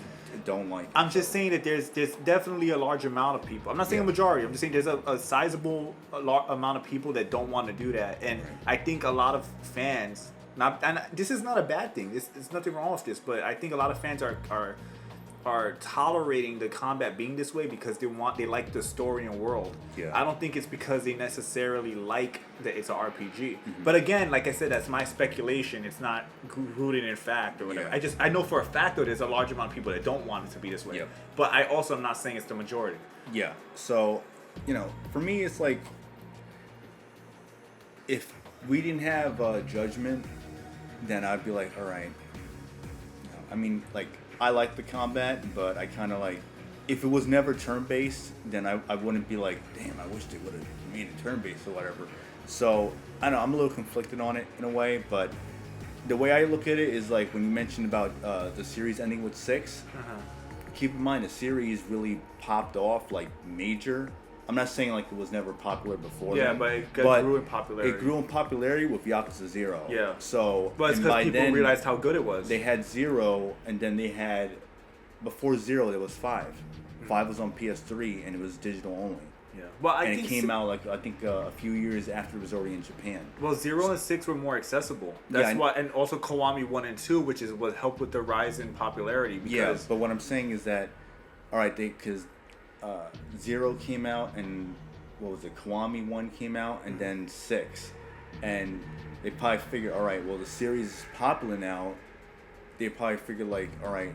don't like it. I'm just saying that there's definitely a large amount of people. I'm not saying a majority. I'm just saying there's a sizable amount of people that don't want to do that. And I think a lot of fans, and this is not a bad thing. There's nothing wrong with this, but I think a lot of fans are tolerating the combat being this way because they like the story and world. Yeah. I don't think it's because they necessarily like that it's an RPG. Mm-hmm. But again, like I said, that's my speculation. It's not rooted in fact or whatever. Yeah. I know for a fact that there's a large amount of people that don't want it to be this way. Yep. But I also am not saying it's the majority. Yeah. So, for me, it's like if we didn't have Judgment, then I'd be like, all right. I mean, like, I like the combat, but I kind of like, if it was never turn-based, then I wouldn't be like, damn, I wish they would have made it turn-based or whatever. So, I don't know, I'm a little conflicted on it in a way, but the way I look at it is like when you mentioned about the series ending with 6, keep in mind the series really popped off like major. I'm not saying like it was never popular before. Yeah, then, but it grew in popularity. It grew in popularity with Yakuza 0. Yeah. So, but it's because people realized how good it was. They had 0, and then they had, before 0, there was 5. 5 was on PS3, and it was digital only. Yeah. Well, it came out like I think a few years after it was already in Japan. Well, 0 and 6 were more accessible. That's why, and also Kiwami 1 and 2, which is what helped with the rise in popularity. Because but what I'm saying is that, all right, because 0 came out, and what was it? Kiwami 1 came out, and then 6, and they probably figured, all right, well, the series is popular now. They probably figured like, all right,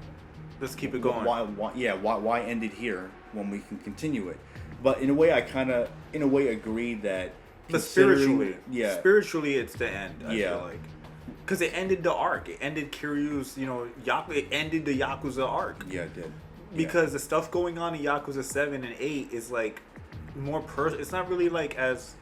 let's keep it going. Why end it here when we can continue it? But in a way, I kind of agree that. But spiritually, it's the end. I feel like, because it ended the arc. It ended Kiryu's, it ended the Yakuza arc. Yeah, it did. Because the stuff going on in Yakuza 7 and 8 is like more it's not really like as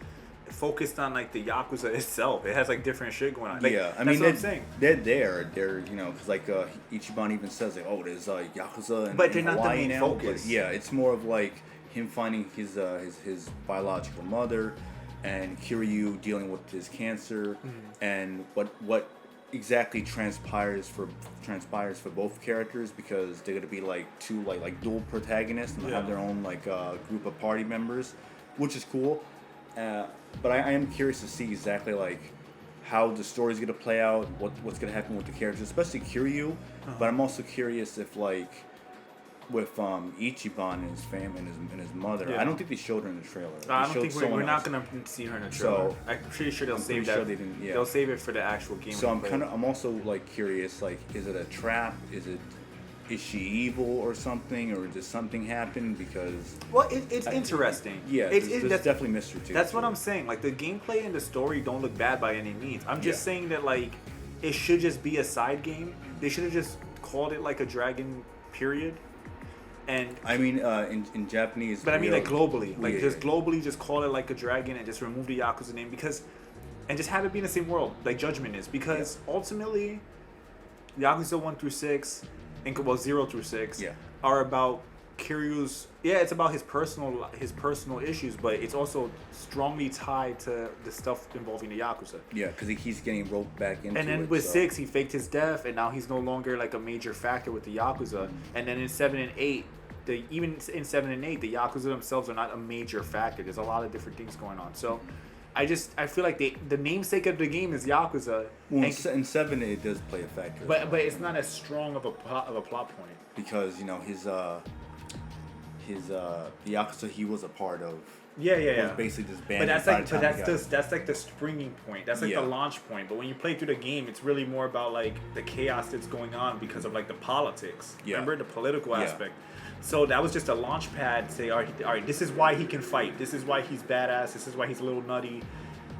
focused on like the Yakuza itself. It has like different shit going on. Like, I mean, what I'm saying. They're because like Ichiban even says like, oh, there's Yakuza and but they're not Hawaii the main now, focus. But, it's more of like him finding his biological mother, and Kiryu dealing with his cancer, and what exactly transpires for both characters, because they're gonna be like two like dual protagonists and have their own like group of party members, which is cool. But I am curious to see exactly like how the story's gonna play out, what's gonna happen with the characters, especially Kiryu. But I'm also curious if like with Ichiban and his family and his mother. Yeah. I don't think they showed her in the trailer. I don't think we're not gonna see her in the trailer. So I'm pretty sure they'll save that. They'll save it for the actual game. So I'm also like curious, like, is it a trap? Is she evil or something, or does something happen? Because it's interesting. There's definitely mystery to it. That's what I'm saying. Like, the gameplay and the story don't look bad by any means. I'm just saying that like it should just be a side game. They should have just called it like a Dragon period. And I mean, in Japanese, but I mean like globally, like globally, just call it like a Dragon and just remove the Yakuza name, and just have it be in the same world like Judgment is, because ultimately, Yakuza 1 through 6, and 0 through 6 are about Kiryu's it's about his personal issues, but it's also strongly tied to the stuff involving the Yakuza. Yeah, because he's getting roped back into it. And then with 6, he faked his death, and now he's no longer like a major factor with the Yakuza. And then in 7 and 8, even in 7 and 8, the Yakuza themselves are not a major factor. There's a lot of different things going on. So I feel like the namesake of the game is Yakuza. Well, in 7 it does play a factor. But it's not as strong of a plot point. Because, you know, the Yakuza he was a part of. Yeah. Was basically disbanded. But that's like the springing point. That's like the launch point. But when you play through the game, it's really more about like the chaos that's going on because of like the politics. Yeah. Remember the political aspect. So that was just a launch pad to say, all right, this is why he can fight. This is why he's badass. This is why he's a little nutty.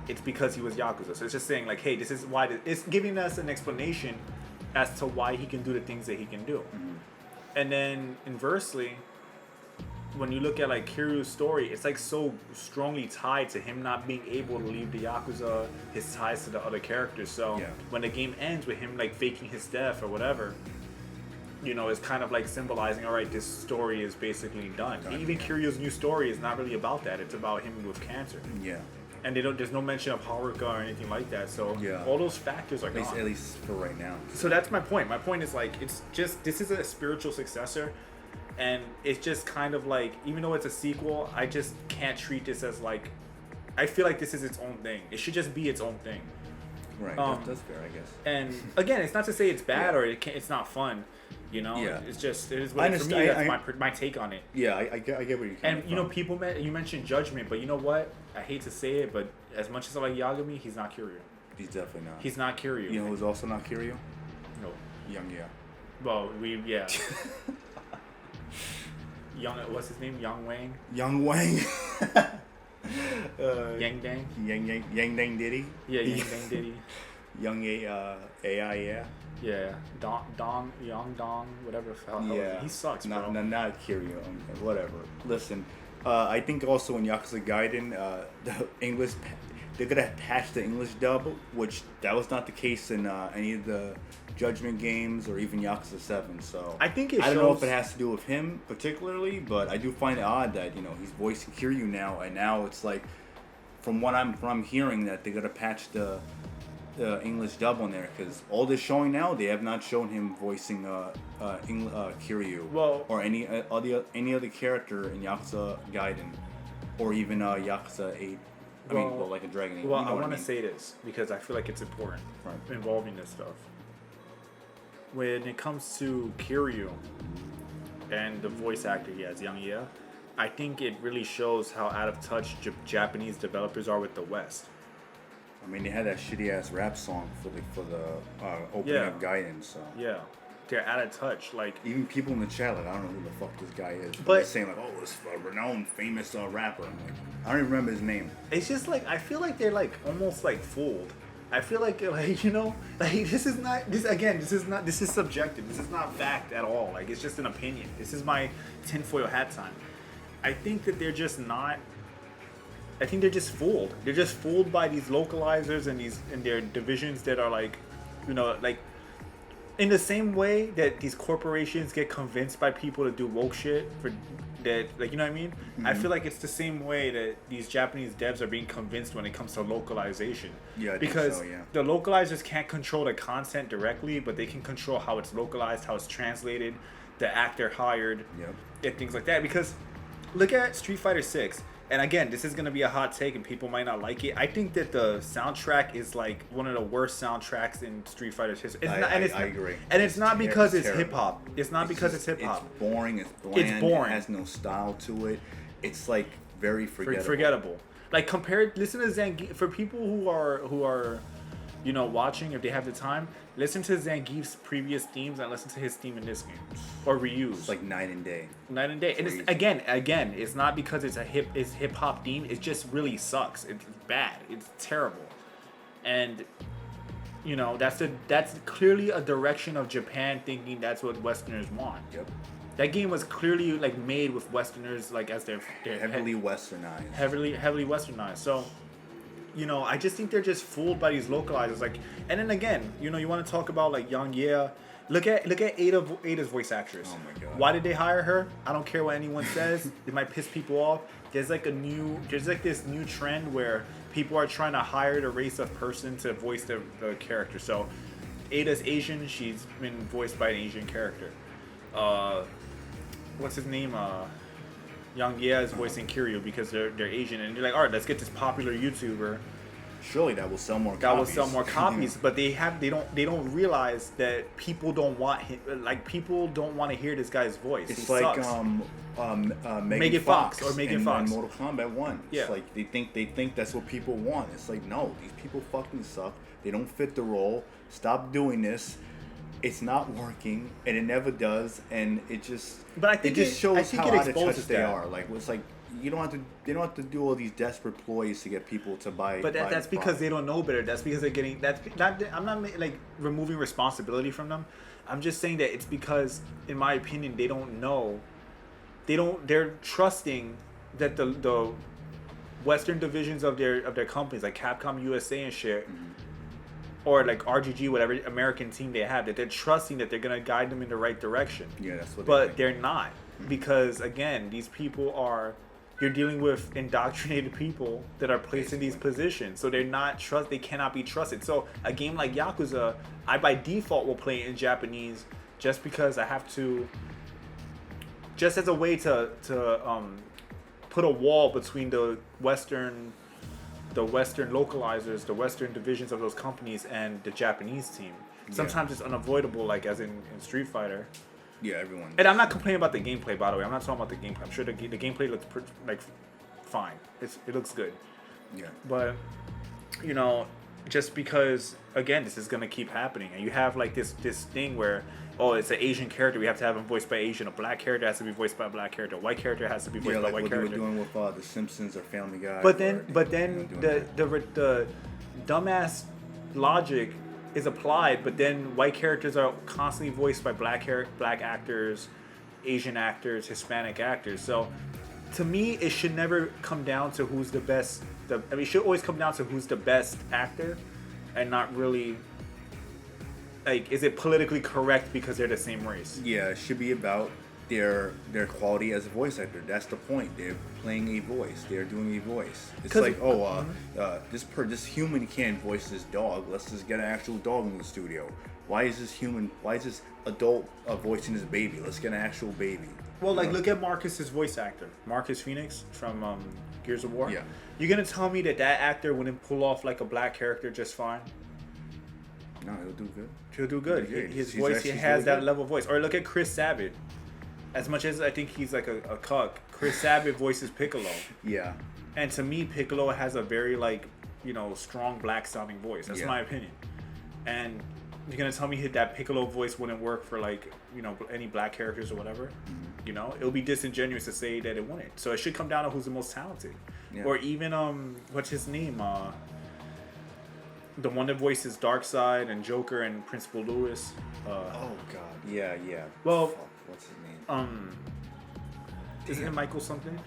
It's because he was Yakuza. So it's just saying like, hey, this is why. It's giving us an explanation as to why he can do the things that he can do. Mm-hmm. And then inversely, when you look at like Kiryu's story, it's like so strongly tied to him not being able to leave the Yakuza, his ties to the other characters. So when the game ends with him like faking his death or whatever, you know, it's kind of like symbolizing, all right, this story is basically done. Even Kiryu's new story is not really about that. It's about him with cancer. Yeah. And there's no mention of Haruka or anything like that. So all those factors are gone. At least for right now. So that's my point. My point is like, it's just, this is a spiritual successor. And it's just kind of like, even though it's a sequel, I just can't treat this as like, I feel like this is its own thing. It should just be its own thing. Right, that's fair, I guess. And again, it's not to say it's bad or it's not fun. You know, it's just, it is what for me, that's my take on it. Yeah, I get where you're coming from. And, you know, you mentioned Judgment, but you know what? I hate to say it, but as much as I like Yagami, he's not Kiryu. He's definitely not. He's not Kiryu. You know who's also not Kiryu? No. Young, Well, what's his name? Yang Wang? Young Wang. Yang Dang? Yang Dang Diddy? Yeah, Yang Dang Diddy. Young AI, yeah. Yeah, Yang Dong, whatever. He sucks, bro. Not Kiryu, whatever. Listen, I think also in Yakuza Gaiden, the English, they're gonna patch the English dub, which that was not the case in any of the Judgment games or even Yakuza 7. So I think I don't know if it has to do with him particularly, but I do find it odd that, you know, he's voicing Kiryu now, and now it's like, from what I'm hearing, that they're gonna patch the English dub on there, because all they're showing now, they have not shown him voicing Kiryu or any other character in Yakuza Gaiden or even Yakuza 8. Like a Dragon 8. Well, I want to say this because I feel like it's important involving this stuff. When it comes to Kiryu and the voice actor he has, Yang Ye, I think it really shows how out of touch Japanese developers are with the West. I mean, they had that shitty ass rap song for the opening of Gaiden, so they're out of touch. Like, even people in the chat, like, I don't know who the fuck this guy is, but they're saying like, oh, this renowned, famous rapper. I'm like, I don't even remember his name. It's just like, I feel like they're like almost like fooled. I feel like you know, like this is subjective. This is not fact at all. Like, it's just an opinion. This is my tinfoil hat time. I think that they're just not. I think they're just fooled. They're just fooled by these localizers and their divisions that are like, you know, like in the same way that these corporations get convinced by people to do woke shit for that, like, you know what I mean? Mm-hmm. I feel like it's the same way that these Japanese devs are being convinced when it comes to localization. Yeah, because the localizers can't control the content directly, but they can control how it's localized, how it's translated, the actor hired, and things like that. Because look at Street Fighter 6. And again, this is going to be a hot take and people might not like it. I think that the soundtrack is like one of the worst soundtracks in Street Fighter's history. I agree. And it's not because it's hip-hop. It's not because it's hip-hop. It's boring. It's bland. It's boring. It has no style to it. It's like very forgettable. Like, listen to Zangief. For people who are, you know, watching, if they have the time, listen to Zangief's previous themes and listen to his theme in this game, or Ryu's. It's like night and day. Night and day. And it's, again, it's not because it's hip hop theme. It just really sucks. It's bad. It's terrible. And, you know, that's clearly a direction of Japan thinking that's what Westerners want. Yep. That game was clearly like made with Westerners like as their heavily westernized. Heavily westernized. So, you know, I just think they're just fooled by these localizers. Like, and then again, you know, you want to talk about like Yang Ye Look at Ada's voice actress. Oh my God. Why did they hire her? I don't care what anyone says. It might piss people off. There's like this new trend where people are trying to hire the race of person to voice the character. So Ada's Asian. She's been voiced by an Asian character. What's his name? Young Ye is voicing Kiryu because they're Asian, and you're like, all right, let's get this popular YouTuber. Surely that will sell more. That will sell more copies, but they don't realize that people don't want him. Like people don't want to hear this guy's voice. It's he like sucks. Megan Fox or Megan in Fox. Mortal Kombat 1. Yeah. It's like they think that's what people want. It's like, no, these people fucking suck. They don't fit the role. Stop doing this. It's not working, and it never does. And it just shows how out of touch they are. Like it's like they don't have to do all these desperate ploys to get people to buy. But that's because they don't know better. That's because they're getting. I'm not like removing responsibility from them. I'm just saying that it's because, in my opinion, they don't know. They're trusting that the Western divisions of their companies like Capcom USA and shit, or like RGG, whatever American team they have, that they're trusting that they're gonna guide them in the right direction. Yeah, that's what. But they're not, because again, these people are. You're dealing with indoctrinated people that are placed in these positions, so they're not They cannot be trusted. So a game like Yakuza, I by default will play it in Japanese just because I have to. Just as a way to put a wall between the Western localizers, the Western divisions of those companies, and the Japanese team. Sometimes it's unavoidable, like as in Street Fighter. Yeah, everyone. And I'm not complaining about the gameplay, by the way. I'm not talking about the gameplay. I'm sure the gameplay looks fine. It looks good. Yeah. But just because again, this is gonna keep happening, and you have like this thing where it's an Asian character, we have to have him voiced by Asian. A black character has to be voiced by a black character. A white character has to be voiced by a white character. What they were doing with The Simpsons or Family Guy. But then the dumbass logic is applied, but then white characters are constantly voiced by black actors, Asian actors, Hispanic actors. So to me, it should never come down to who's the best. It should always come down to who's the best actor, and not really like, is it politically correct because they're the same race? Yeah, it should be about their quality as a voice actor. That's the point. They're playing a voice. They're doing a voice. It's like, this human can't voice this dog. Let's just get an actual dog in the studio. Why is this adult voicing this baby? Let's get an actual baby. Well, like, look at Marcus's voice actor, Marcus Phoenix from Gears of War. Yeah. You're gonna tell me that actor wouldn't pull off like a black character just fine? No, he'll do good. He'll do good. Yeah, His voice, he has really that good. level of voice. Or look at Chris Sabat. As much as I think he's like a cuck, Chris Sabat voices Piccolo. Yeah. And to me, Piccolo has a very strong black sounding voice. That's my opinion. And you're gonna tell me that Piccolo voice wouldn't work for any black characters or whatever? Mm-hmm. It would be disingenuous to say that it wouldn't. So it should come down to who's the most talented. Yeah. Or even what's his name? The one that voices Darkseid and Joker and Principal Lewis. Oh God. Yeah. Well, fuck, what's his name? Isn't it Michael something?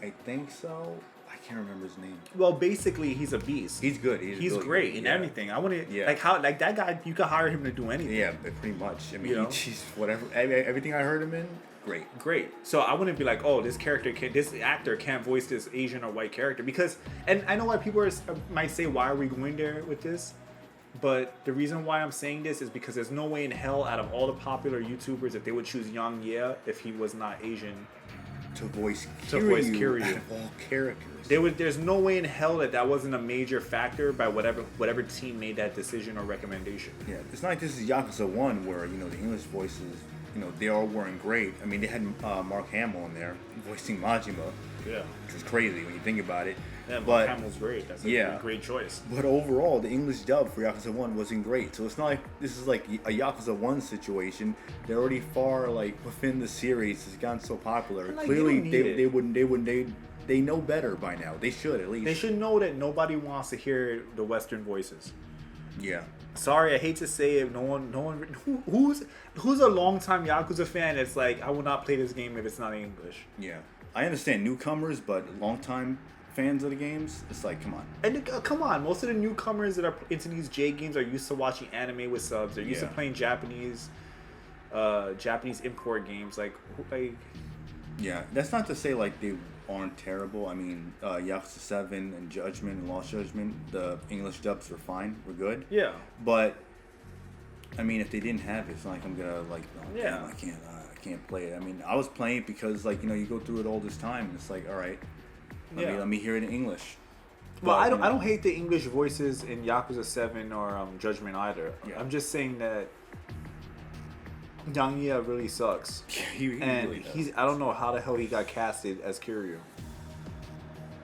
I think so. I can't remember his name. Well, basically, he's a beast. He's good. He's great in everything. I want to like that guy. You could hire him to do anything. Yeah, pretty much. I mean, he's whatever. Everything I heard him in, great. So I wouldn't be like, this actor can't voice this Asian or white character, because, and I know why people might say, why are we going there with this? But the reason why I'm saying this is because there's no way in hell, out of all the popular YouTubers, that they would choose Yang Ye if he was not Asian to voice Kiryu. Out of all characters. There's no way in hell that wasn't a major factor by whatever team made that decision or recommendation. Yeah, it's not like this is Yakuza 1 where the English voices, they all weren't great. I mean, they had Mark Hamill in there voicing Majima. Yeah, which was crazy when you think about it. Yeah, Mark Hamill's great. That's a great choice. But overall, the English dub for Yakuza 1 wasn't great. So it's not like this is like a Yakuza 1 situation. They're already far within the series. It's gotten so popular. Clearly, they know better by now. They should, at least. They should know that nobody wants to hear the Western voices. Yeah. Sorry, I hate to say it. No one. Who's a longtime Yakuza fan that's like, I will not play this game if it's not in English. Yeah. I understand newcomers, but longtime fans of the games, it's like, come on. And come on, most of the newcomers that are into these J games are used to watching anime with subs. They're used to playing Japanese import games. Like. Yeah, that's not to say like they aren't terrible. I mean, Yakuza 7 and Judgment and Lost Judgment, the English dubs were fine, were good. Yeah. But I mean, if they didn't have it, it's not like I'm gonna like, oh, yeah, damn, I can't play it. I mean, I was playing it because like you go through it all this time, and it's like, all right, let me hear it in English. Well, I don't hate the English voices in Yakuza 7 or Judgment either. Yeah. I'm just saying that Yang Ye really sucks. he really does. I don't know how the hell he got casted as Kiryu.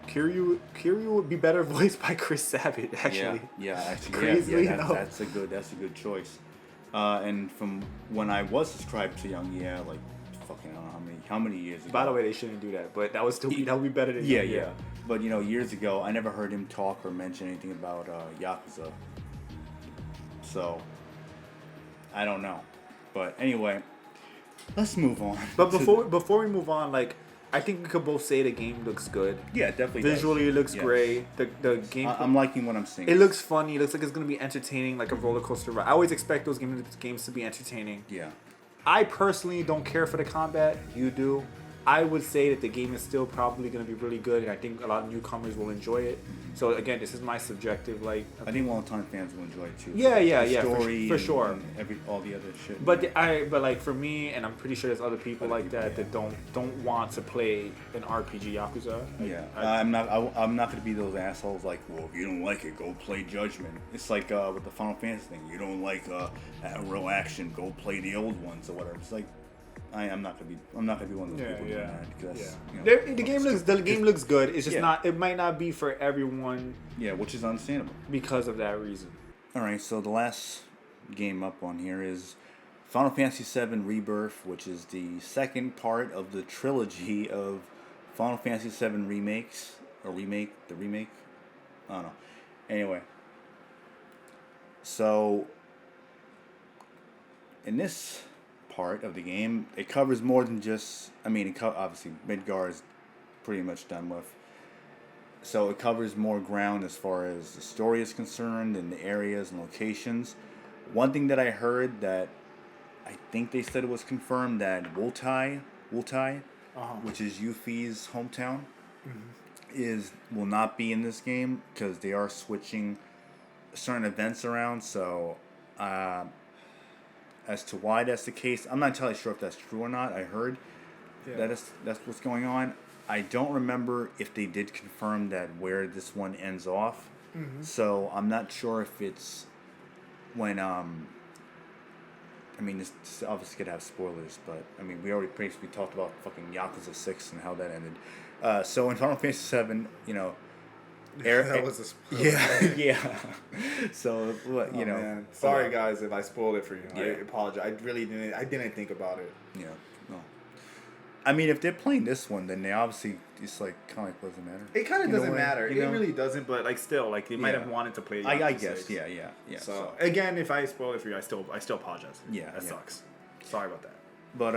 Kiryu would be better voiced by Chris Sabat, actually. Yeah, actually, crazily that's a good choice. And from when I was subscribed to Yang Ye, like fucking I don't know how many years ago. By the way, they shouldn't do that, but that would still be better than Yang Ye. Yeah. But years ago, I never heard him talk or mention anything about Yakuza. So I don't know. But anyway, let's move on. But before we move on, like, I think we could both say the game looks good. Yeah, it definitely Visually, does. It looks great. The game. I'm liking what I'm seeing. It looks funny. It looks like it's gonna be entertaining, like a roller coaster ride. I always expect those games to be entertaining. Yeah. I personally don't care for the combat. You do. I would say that the game is still probably going to be really good, and I think a lot of newcomers will enjoy it. So again, this is my subjective, like. I think long-time fans will enjoy it too. Yeah, story for sure. And all the other shit. But like for me, and I'm pretty sure there's other people like that that don't want to play an RPG Yakuza. I'm not going to be those assholes like, well, if you don't like it, go play Judgment. It's like with the Final Fantasy thing. You don't like real action, go play the old ones or whatever. It's like. I'm not gonna be one of those people doing that because the game looks good. It's just not. It might not be for everyone. Yeah, which is understandable because of that reason. All right, so the last game up on here is Final Fantasy VII Rebirth, which is the second part of the trilogy of Final Fantasy VII remakes or remake. I don't know. Anyway, so in this part of the game, it covers more than just. I mean, obviously Midgar is pretty much done with. So it covers more ground as far as the story is concerned and the areas and locations. One thing that I heard that I think they said it was confirmed that Wutai, which is Yuffie's hometown, will not be in this game because they are switching certain events around. So. As to why that's the case, I'm not entirely sure if that's true or not. I heard that's what's going on. I don't remember if they did confirm that where this one ends off. So I'm not sure if it's when I mean, this obviously could have spoilers, but I mean, we already basically talked about fucking Yakuza 6 and how that ended. So in Final Fantasy VII, that was a spoiler. Yeah. So man. Sorry guys if I spoiled it for you. I apologize. I really didn't think about it. Yeah. No. I mean, if they're playing this one, then they obviously it's like kind of like doesn't matter. It kind of doesn't matter. It really doesn't. But like still, like they might have wanted to play. I guess. 6. Yeah. So again, if I spoil it for you, I still apologize. That sucks. Sorry about that. But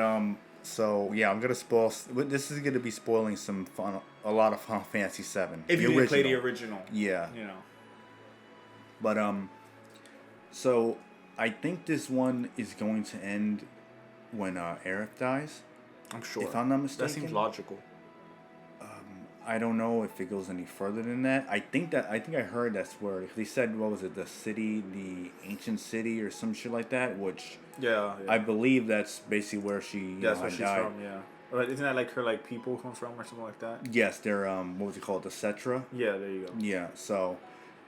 So yeah, I'm gonna spoil. This is gonna be spoiling a lot of Final Fantasy VII. If you didn't play the original, yeah, But so I think this one is going to end when Aerith dies. I'm sure. If I'm not mistaken, that seems logical. I don't know if it goes any further than that. I think I heard that's where they said what was it, the city, the ancient city, or some shit like that. Which I believe that's basically where she. That's where she's from. Yeah. But isn't that like her people come from or something like that? Yes, they're what was it called, the Cetra? Yeah, there you go. Yeah. So,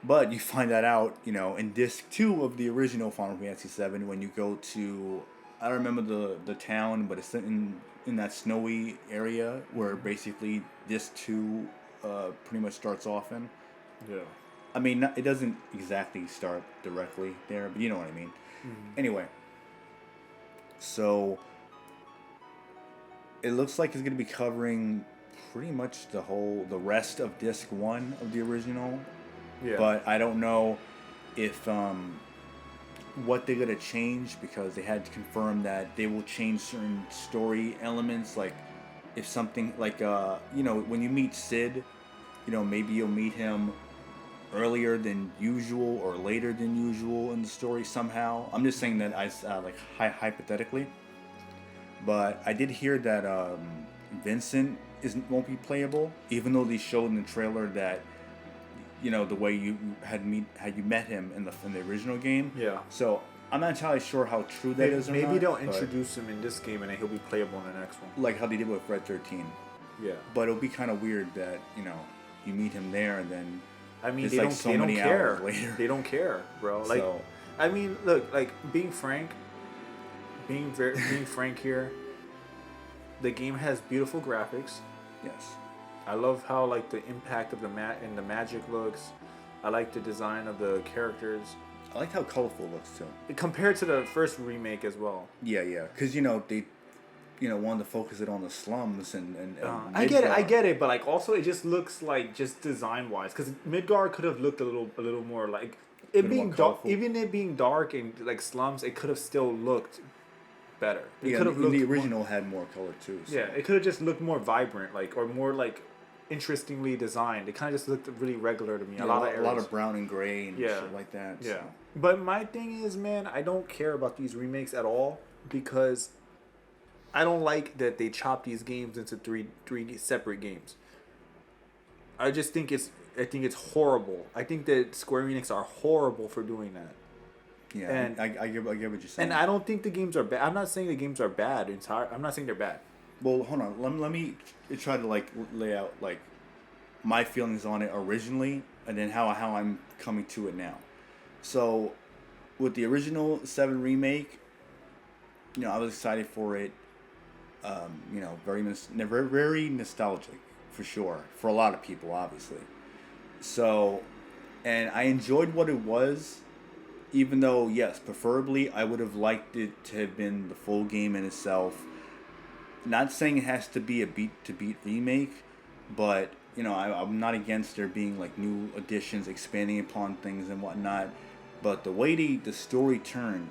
but you find that out, in disc 2 of the original Final Fantasy VII when you go to, I don't remember the town, but it's in that snowy area where basically disc 2 pretty much starts off in. Yeah. I mean, it doesn't exactly start directly there, but you know what I mean. Anyway, so it looks like it's going to be covering pretty much the rest of disc 1 of the original. Yeah. But I don't know if what they're going to change, because they had to confirm that they will change certain story elements, like if something like when you meet Sid maybe you'll meet him earlier than usual or later than usual in the story somehow. I'm just saying that hypothetically. But I did hear that Vincent won't be playable, even though they showed in the trailer that the way you had you met him in the original game. Yeah. So I'm not entirely sure how true that is. Maybe they'll introduce him in this game and then he'll be playable in the next one. Like how they did with Red 13. Yeah. But it'll be kind of weird that you meet him there and then. I mean, they don't care. Later. They don't care, bro. Like, So, I mean, look, like being frank here. The game has beautiful graphics. yes. I love how like the impact of the magic looks. I like the design of the characters. I like how colorful it looks too. Compared to the first remake as well. Yeah, because they, wanted to focus it on the slums and I get Midgar. it, but like also it just looks like just design wise, because Midgar could have looked a little more like it being dark. Even it being dark and like slums, it could have still looked better. It could have looked the original had more color too. So. Yeah, it could have just looked more vibrant, like or more like interestingly designed. It kind of just looked really regular to me. Yeah, a lot of brown and gray and shit like that. Yeah. So. But my thing is, man, I don't care about these remakes at all because I don't like that they chop these games into three separate games. I just think it's horrible. I think that Square Enix are horrible for doing that. Yeah, and I get what you're saying. And I don't think the games are bad. I'm not saying the games are bad. I'm not saying they're bad. Well, hold on. Let me try to like lay out like my feelings on it originally, and then how I'm coming to it now. So, with the original 7 remake, I was excited for it. Very nostalgic for sure for a lot of people, obviously. So, and I enjoyed what it was, even though yes, preferably I would have liked it to have been the full game in itself. Not saying it has to be a beat-to-beat remake, but I'm not against there being like new additions, expanding upon things and whatnot. But the way the story turned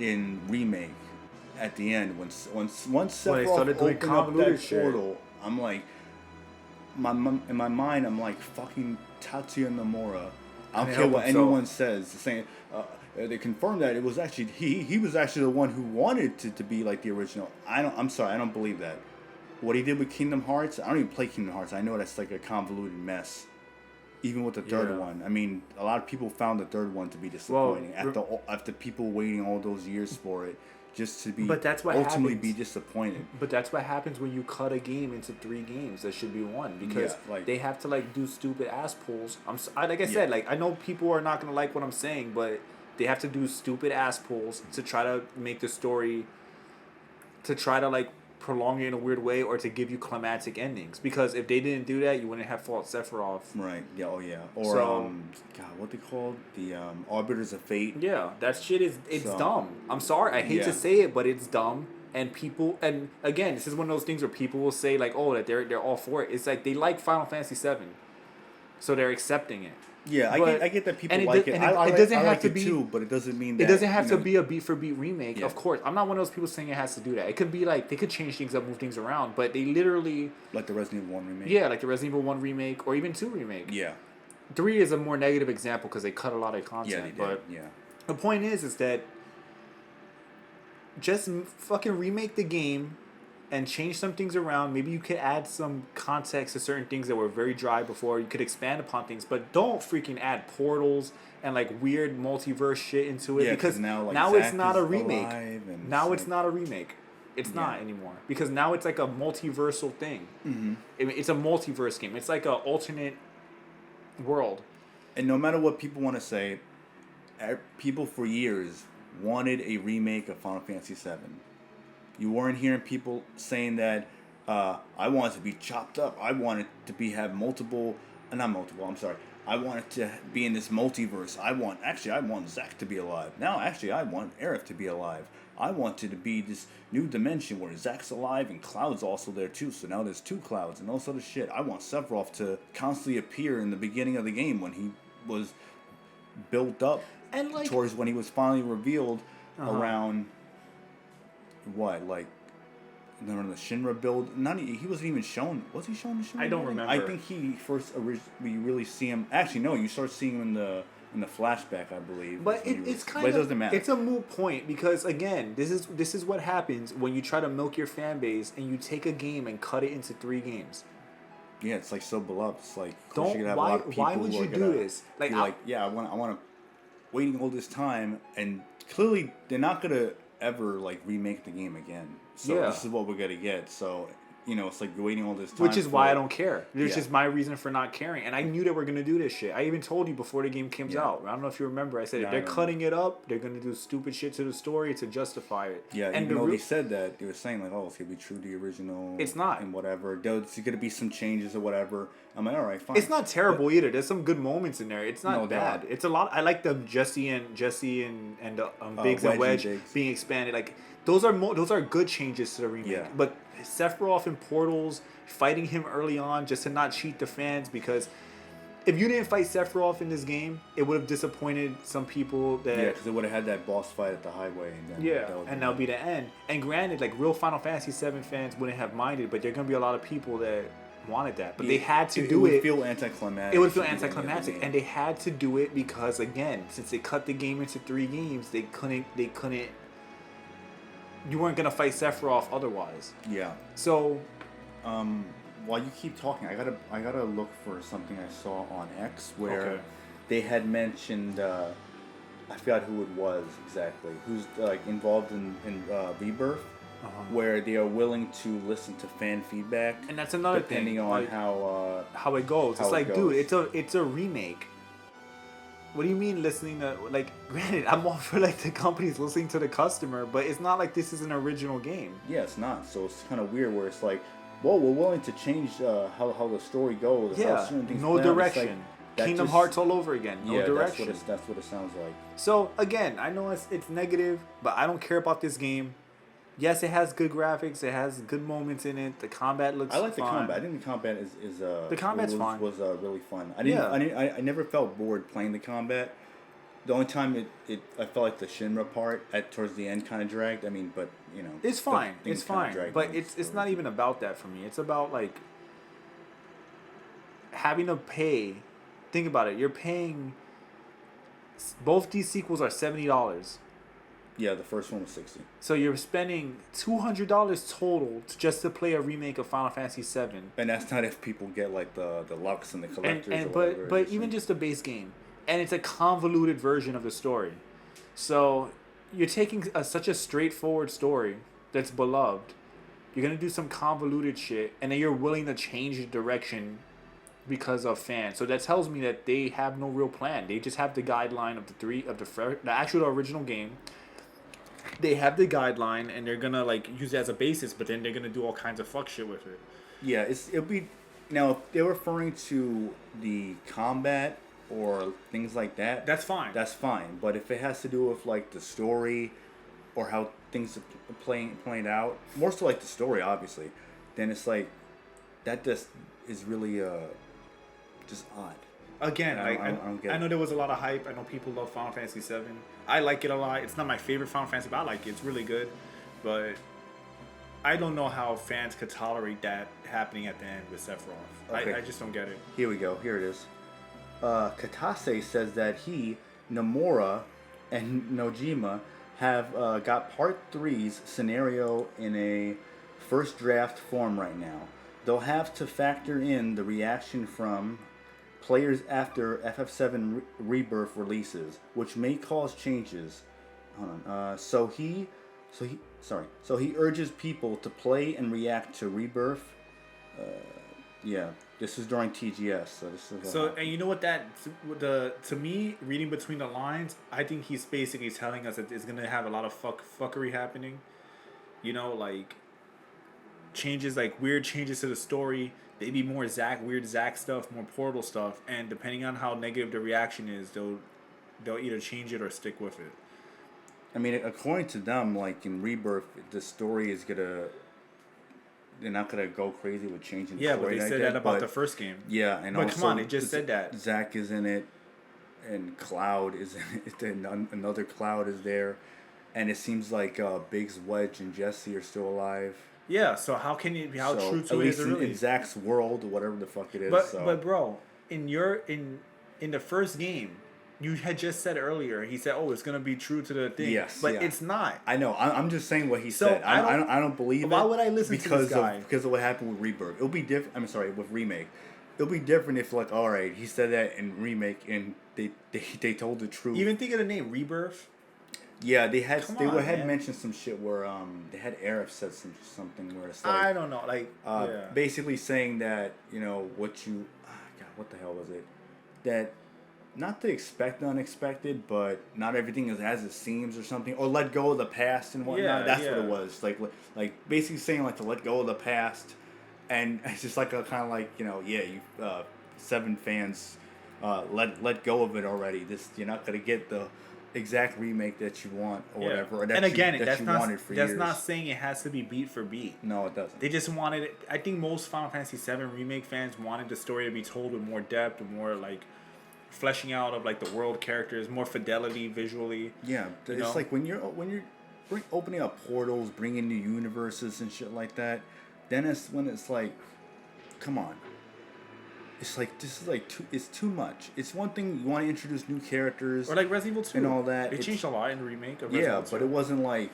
in remake at the end, once Sephiroth opened up that portal, I'm like, in my mind, I'm like fucking Tatsuya Nomura. I don't care what anyone says. Saying they confirmed that it was actually he was actually the one who wanted to be like the original. I'm sorry, I don't believe that. What he did with Kingdom Hearts, I don't even play Kingdom Hearts. I know that's like a convoluted mess. Even with the third one, I mean, a lot of people found the third one to be disappointing after people waiting all those years for it, just to be ultimately be disappointed. But that's what happens when you cut a game into 3 games that should be 1 because they have to like do stupid ass pulls. Like I said, like I know people are not gonna like what I'm saying, but they have to do stupid ass pulls to try to make the story, to try to like prolong it in a weird way or to give you climactic endings. Because if they didn't do that, you wouldn't have fought Sephiroth. Right. Yeah. Oh yeah. Or what they called the Arbiters of Fate. Yeah, that shit it's dumb. I'm sorry, I hate to say it, but it's dumb. And again, this is one of those things where people will say like, oh, that they're all for it. It's like they like Final Fantasy VII, so they're accepting it. Yeah, I get that people like it. I doesn't have like to it be too, but it doesn't mean that it doesn't have to be a beat for beat remake. Yeah. Of course, I'm not one of those people saying it has to do that. It could be like they could change things up, move things around, but they literally like the Resident Evil 1 remake. Yeah, like the Resident Evil 1 remake or even 2 remake. Yeah. 3 is a more negative example because they cut a lot of content. Yeah, they did. But yeah. The point is that just fucking remake the game and change some things around. Maybe you could add some context to certain things that were very dry before. You could expand upon things, but don't freaking add portals and like weird multiverse shit into it because now it's not a remake. Now it's not a remake. It's not anymore because now it's like a multiversal thing. Mm-hmm. It's a multiverse game. It's like an alternate world. And no matter what people want to say, people for years wanted a remake of Final Fantasy VII. You weren't hearing people saying that I want it to be chopped up. I want it to I want it to be in this multiverse. I want Zack to be alive. Now, I want Aerith to be alive. I want it to be this new dimension where Zack's alive and Cloud's also there too. So now there's 2 Clouds and all sort of shit. I want Sephiroth to constantly appear in the beginning of the game when he was built up and like, towards when he was finally revealed around... What, like the Shinra build. He wasn't even shown. Was he shown the Shinra? I don't building? remember. I think we really see him. Actually, no. You start seeing him in the flashback, I believe. But it's kind of. But it doesn't matter. It's a moot point because again, this is what happens when you try to milk your fan base and you take a game and cut it into 3 games. Yeah, it's like so beloved. It's like Why would you do this? Like, I want to waiting all this time, and clearly they're not gonna ever like remake the game again. So this is what we're gonna get. So it's like you're waiting all this time. Which is why I don't care. It's just my reason for not caring. And I knew they were going to do this shit. I even told you before the game came out. I don't know if you remember. I said if they're cutting it up, they're going to do stupid shit to the story to justify it. Yeah, and even though they said that, they were saying like, oh, it's going to be true to the original. It's not. And whatever. There's going to be some changes or whatever. I'm like, all right, fine. It's not terrible either. There's some good moments in there. It's not bad. It's a lot. I like the Jesse and Biggs and Wedge being expanded. Like those are good changes to the remake. Yeah. But Sephiroth in Portals, fighting him early on just to not cheat the fans, because if you didn't fight Sephiroth in this game, it would have disappointed some people. Because it would have had that boss fight at the highway. And then that'll be the end. And granted, like real Final Fantasy VII fans wouldn't have minded, but there are going to be a lot of people that wanted that. But they had to do it. It would feel anticlimactic. It would feel anticlimactic. And they had to do it because, again, since they cut the game into 3 games, they couldn't you weren't gonna fight Sephiroth otherwise. Yeah. So, while you keep talking, I gotta look for something I saw on X where they had mentioned I forgot who it was exactly, who's like involved in Rebirth, where they are willing to listen to fan feedback, and that's another depending thing, on like, how it goes. It's like, goes. dude, it's a remake. What do you mean listening to, like, granted, I'm all for, like, the companies listening to the customer, but it's not like this is an original game. Yeah, it's not. So it's kind of weird where it's like, well, we're willing to change how the story goes. Yeah, how certain things no direction. Like, Kingdom Hearts all over again. No direction. That's what it sounds like. So, again, I know it's negative, but I don't care about this game. Yes, it has good graphics. It has good moments in it. The combat looks fun. I like the combat. I think the combat is the combat's fun. Was really fun. I never felt bored playing the combat. The only time I felt like the Shinra part towards the end kind of dragged. I mean, but it's fine. It's fine. But it's not even about that for me. It's about like having to pay. Think about it. You're paying. Both these sequels are $70. Yeah, the first one was $60. So you're spending $200 total just to play a remake of Final Fantasy VII. And that's not if people get like the Lux and the collectors. But even just the base game, and it's a convoluted version of the story. So you're taking such a straightforward story that's beloved. You're gonna do some convoluted shit, and then you're willing to change the direction because of fans. So that tells me that they have no real plan. They just have the guideline of the actual original game. They have the guideline, and they're gonna like use it as a basis, but then they're gonna do all kinds of fuck shit with it. Yeah, it'll be now if they're referring to the combat or things like that. That's fine. That's fine. But if it has to do with like the story or how things are playing out, more so like the story, obviously, then it's like that just is really just odd. Again, I know there was a lot of hype. I know people love Final Fantasy VII. I like it a lot. It's not my favorite Final Fantasy, but I like it. It's really good. But I don't know how fans could tolerate that happening at the end with Sephiroth. Okay. I just don't get it. Here we go. Here it is. Katase says that he, Nomura, and Nojima have got Part 3's scenario in a first draft form right now. They'll have to factor in the reaction from players after FF7 Rebirth releases, which may cause changes. Hold on. So he urges people to play and react to Rebirth. Yeah, this is during TGS. So this is. And you know what to me, reading between the lines, I think he's basically telling us that it's gonna have a lot of fuckery happening. Like changes, like weird changes to the story. Maybe more weird Zack stuff, more Portal stuff, and depending on how negative the reaction is, they'll either change it or stick with it. I mean, according to them, like in Rebirth, the story is they're not gonna go crazy with changing the story. Yeah, but they said that about the first game. Yeah, and but also, come on, they just said that. Zack is in it, and Cloud is in it, and another Cloud is there, and it seems like Biggs, Wedge, and Jesse are still alive. Yeah. So how can you? How So, true at to it least is it really? in Zach's world, whatever the fuck it is. But so. but bro, in the first game, you had just said earlier. He said, "Oh, it's gonna be true to the thing." Yes, but yeah. it's not. I know. I'm just saying what he So, said. I don't- I don't believe why it. would I listen to because this guy? because of what happened with Rebirth. It'll be different. I'm sorry, with Remake. It'll be different if like, all right, he said that in Remake and they told the truth. Even think of the name Rebirth. Yeah, they had Come they on, had man. mentioned some shit where they had Arif said something where it's I like don't know, like yeah. basically saying that what you God, what the hell was it, that not to expect the unexpected, but not everything is as it seems or something, or let go of the past and whatnot. Yeah, That's what yeah. it was, like basically saying like to let go of the past, and it's just like a kind of like you Seven fans let go of it already. You're not gonna get the exact remake that you want or whatever. Or that and again, that that's you not wanted for that's years. not saying it has to be beat for beat. No, it doesn't. They just wanted it. I think most Final Fantasy VII remake fans wanted the story to be told with more depth, and more like fleshing out of like the world characters, more fidelity visually. Yeah, it's know? like when you're opening up portals, bringing new universes and shit like that. Then it's when it's like, come on. It's like this is like it's too much. It's one thing you want to introduce new characters Or like Resident Evil 2 and all that. They changed a lot in the remake of Resident Yeah, Evil 2. but it wasn't like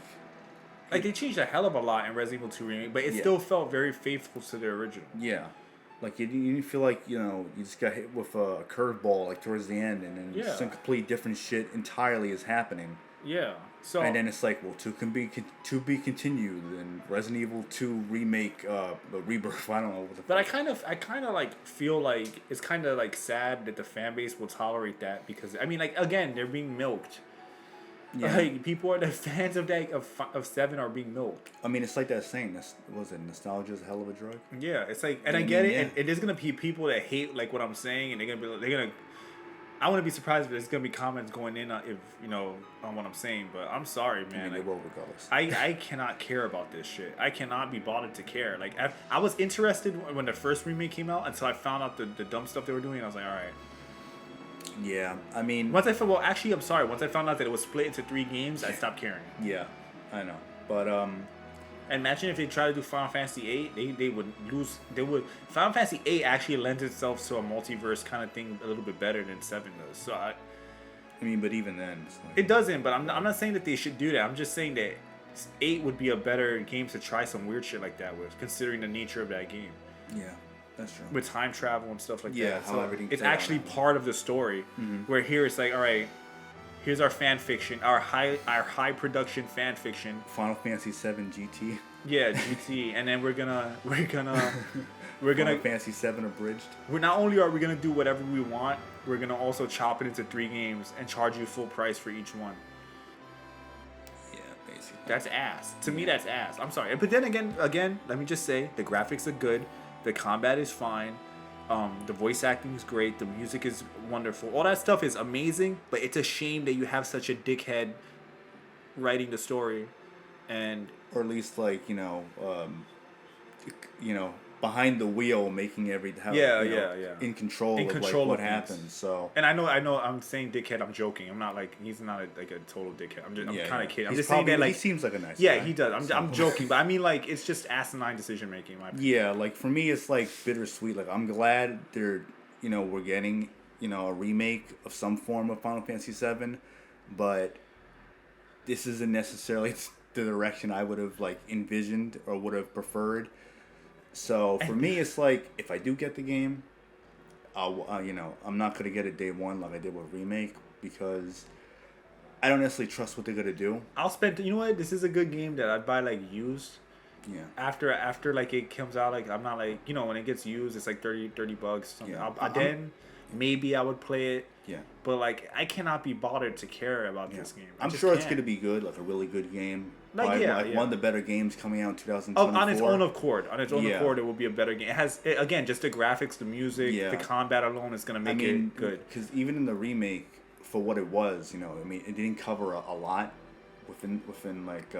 They changed a hell of a lot in Resident Evil 2 remake, but it Yeah. still felt very faithful to the original. yeah, like you didn't feel like you just got hit with a curveball like towards the end, and then Yeah. some complete different shit entirely is happening. Yeah. So And then it's like, well, to be continued, and Resident Evil 2 remake, Rebirth. I don't know what the. But I fuck. kind of like feel like it's kind of like sad that the fan base will tolerate that, because I mean, like, again, they're being milked. Yeah. Like, people are the fans of that of Seven are being milked. I mean, it's like that saying. Was it nostalgia is a hell of a drug? Yeah, it's like, and I I get mean, it. yeah. And there's gonna be people that hate like what I'm saying, and they're gonna. I wouldn't be surprised if there's gonna be comments going in on on what I'm saying, but I'm sorry, I man. mean, they Like, will regardless. I cannot care about this shit. I cannot be bothered to care. Like, I was interested when the first remake came out until I found out the dumb stuff they were doing. I was like, all right. Yeah, I mean, Once I found, well, actually, I'm sorry. Once I found out that it was split into 3 games, I stopped caring. yeah, I know, but And imagine if they tried to do Final Fantasy VIII, they would lose. Final Fantasy VIII actually lends itself to a multiverse kind of thing a little bit better than 7 does. So I mean, but even then, it's like, it doesn't. But I'm not saying that they should do that. I'm just saying that 8 would be a better game to try some weird shit like that with, considering the nature of that game. yeah, that's true. With time travel and stuff like Yeah, that. how So everything it's played out. actually part of the story. Where here it's like, all right, here's our fan fiction, our high production fan fiction. Final Fantasy VII GT. Yeah, GT, and then we're gonna Final Fantasy VII abridged. not only are we gonna do whatever we want, we're gonna also chop it into 3 games and charge you full price for each one. Yeah, basically. That's ass. To me, that's ass. I'm sorry, but then again, let me just say the graphics are good, the combat is fine, the voice acting is great, the music is wonderful, all that stuff is amazing. But it's a shame that you have such a dickhead writing the story, and Or at least like behind the wheel, making in control of like control what of things. happens. So and I know I'm saying dickhead. I'm joking. I'm not like he's not like a total dickhead. I'm kind of kidding. I'm He's just saying that, like, he seems like a nice yeah, guy. he does. I'm joking, but I mean, like, it's just asinine decision making. In my opinion. Yeah, like for me, it's like bittersweet. Like I'm glad we're getting a remake of some form of Final Fantasy VII, but this isn't necessarily the direction I would have like envisioned or would have preferred. So for me, it's like if I do get the game, I'm not gonna get it day one like I did with remake, because I don't necessarily trust what they're gonna do. I'll spend. You know what? This is a good game that I'd buy like used. Yeah. After like it comes out, like I'm not like, when it gets used, it's like $30 something. Yeah. Then maybe I would play it. Yeah. But like I cannot be bothered to care about this game. I'm sure it's gonna be good, like a really good game. Like, Probably one of the better games coming out in 2024. On its own accord. Yeah. It will be a better game. It has, again, just the graphics, the music, the combat alone is going to make it good. Because even in the remake, for what it was, it didn't cover a lot within like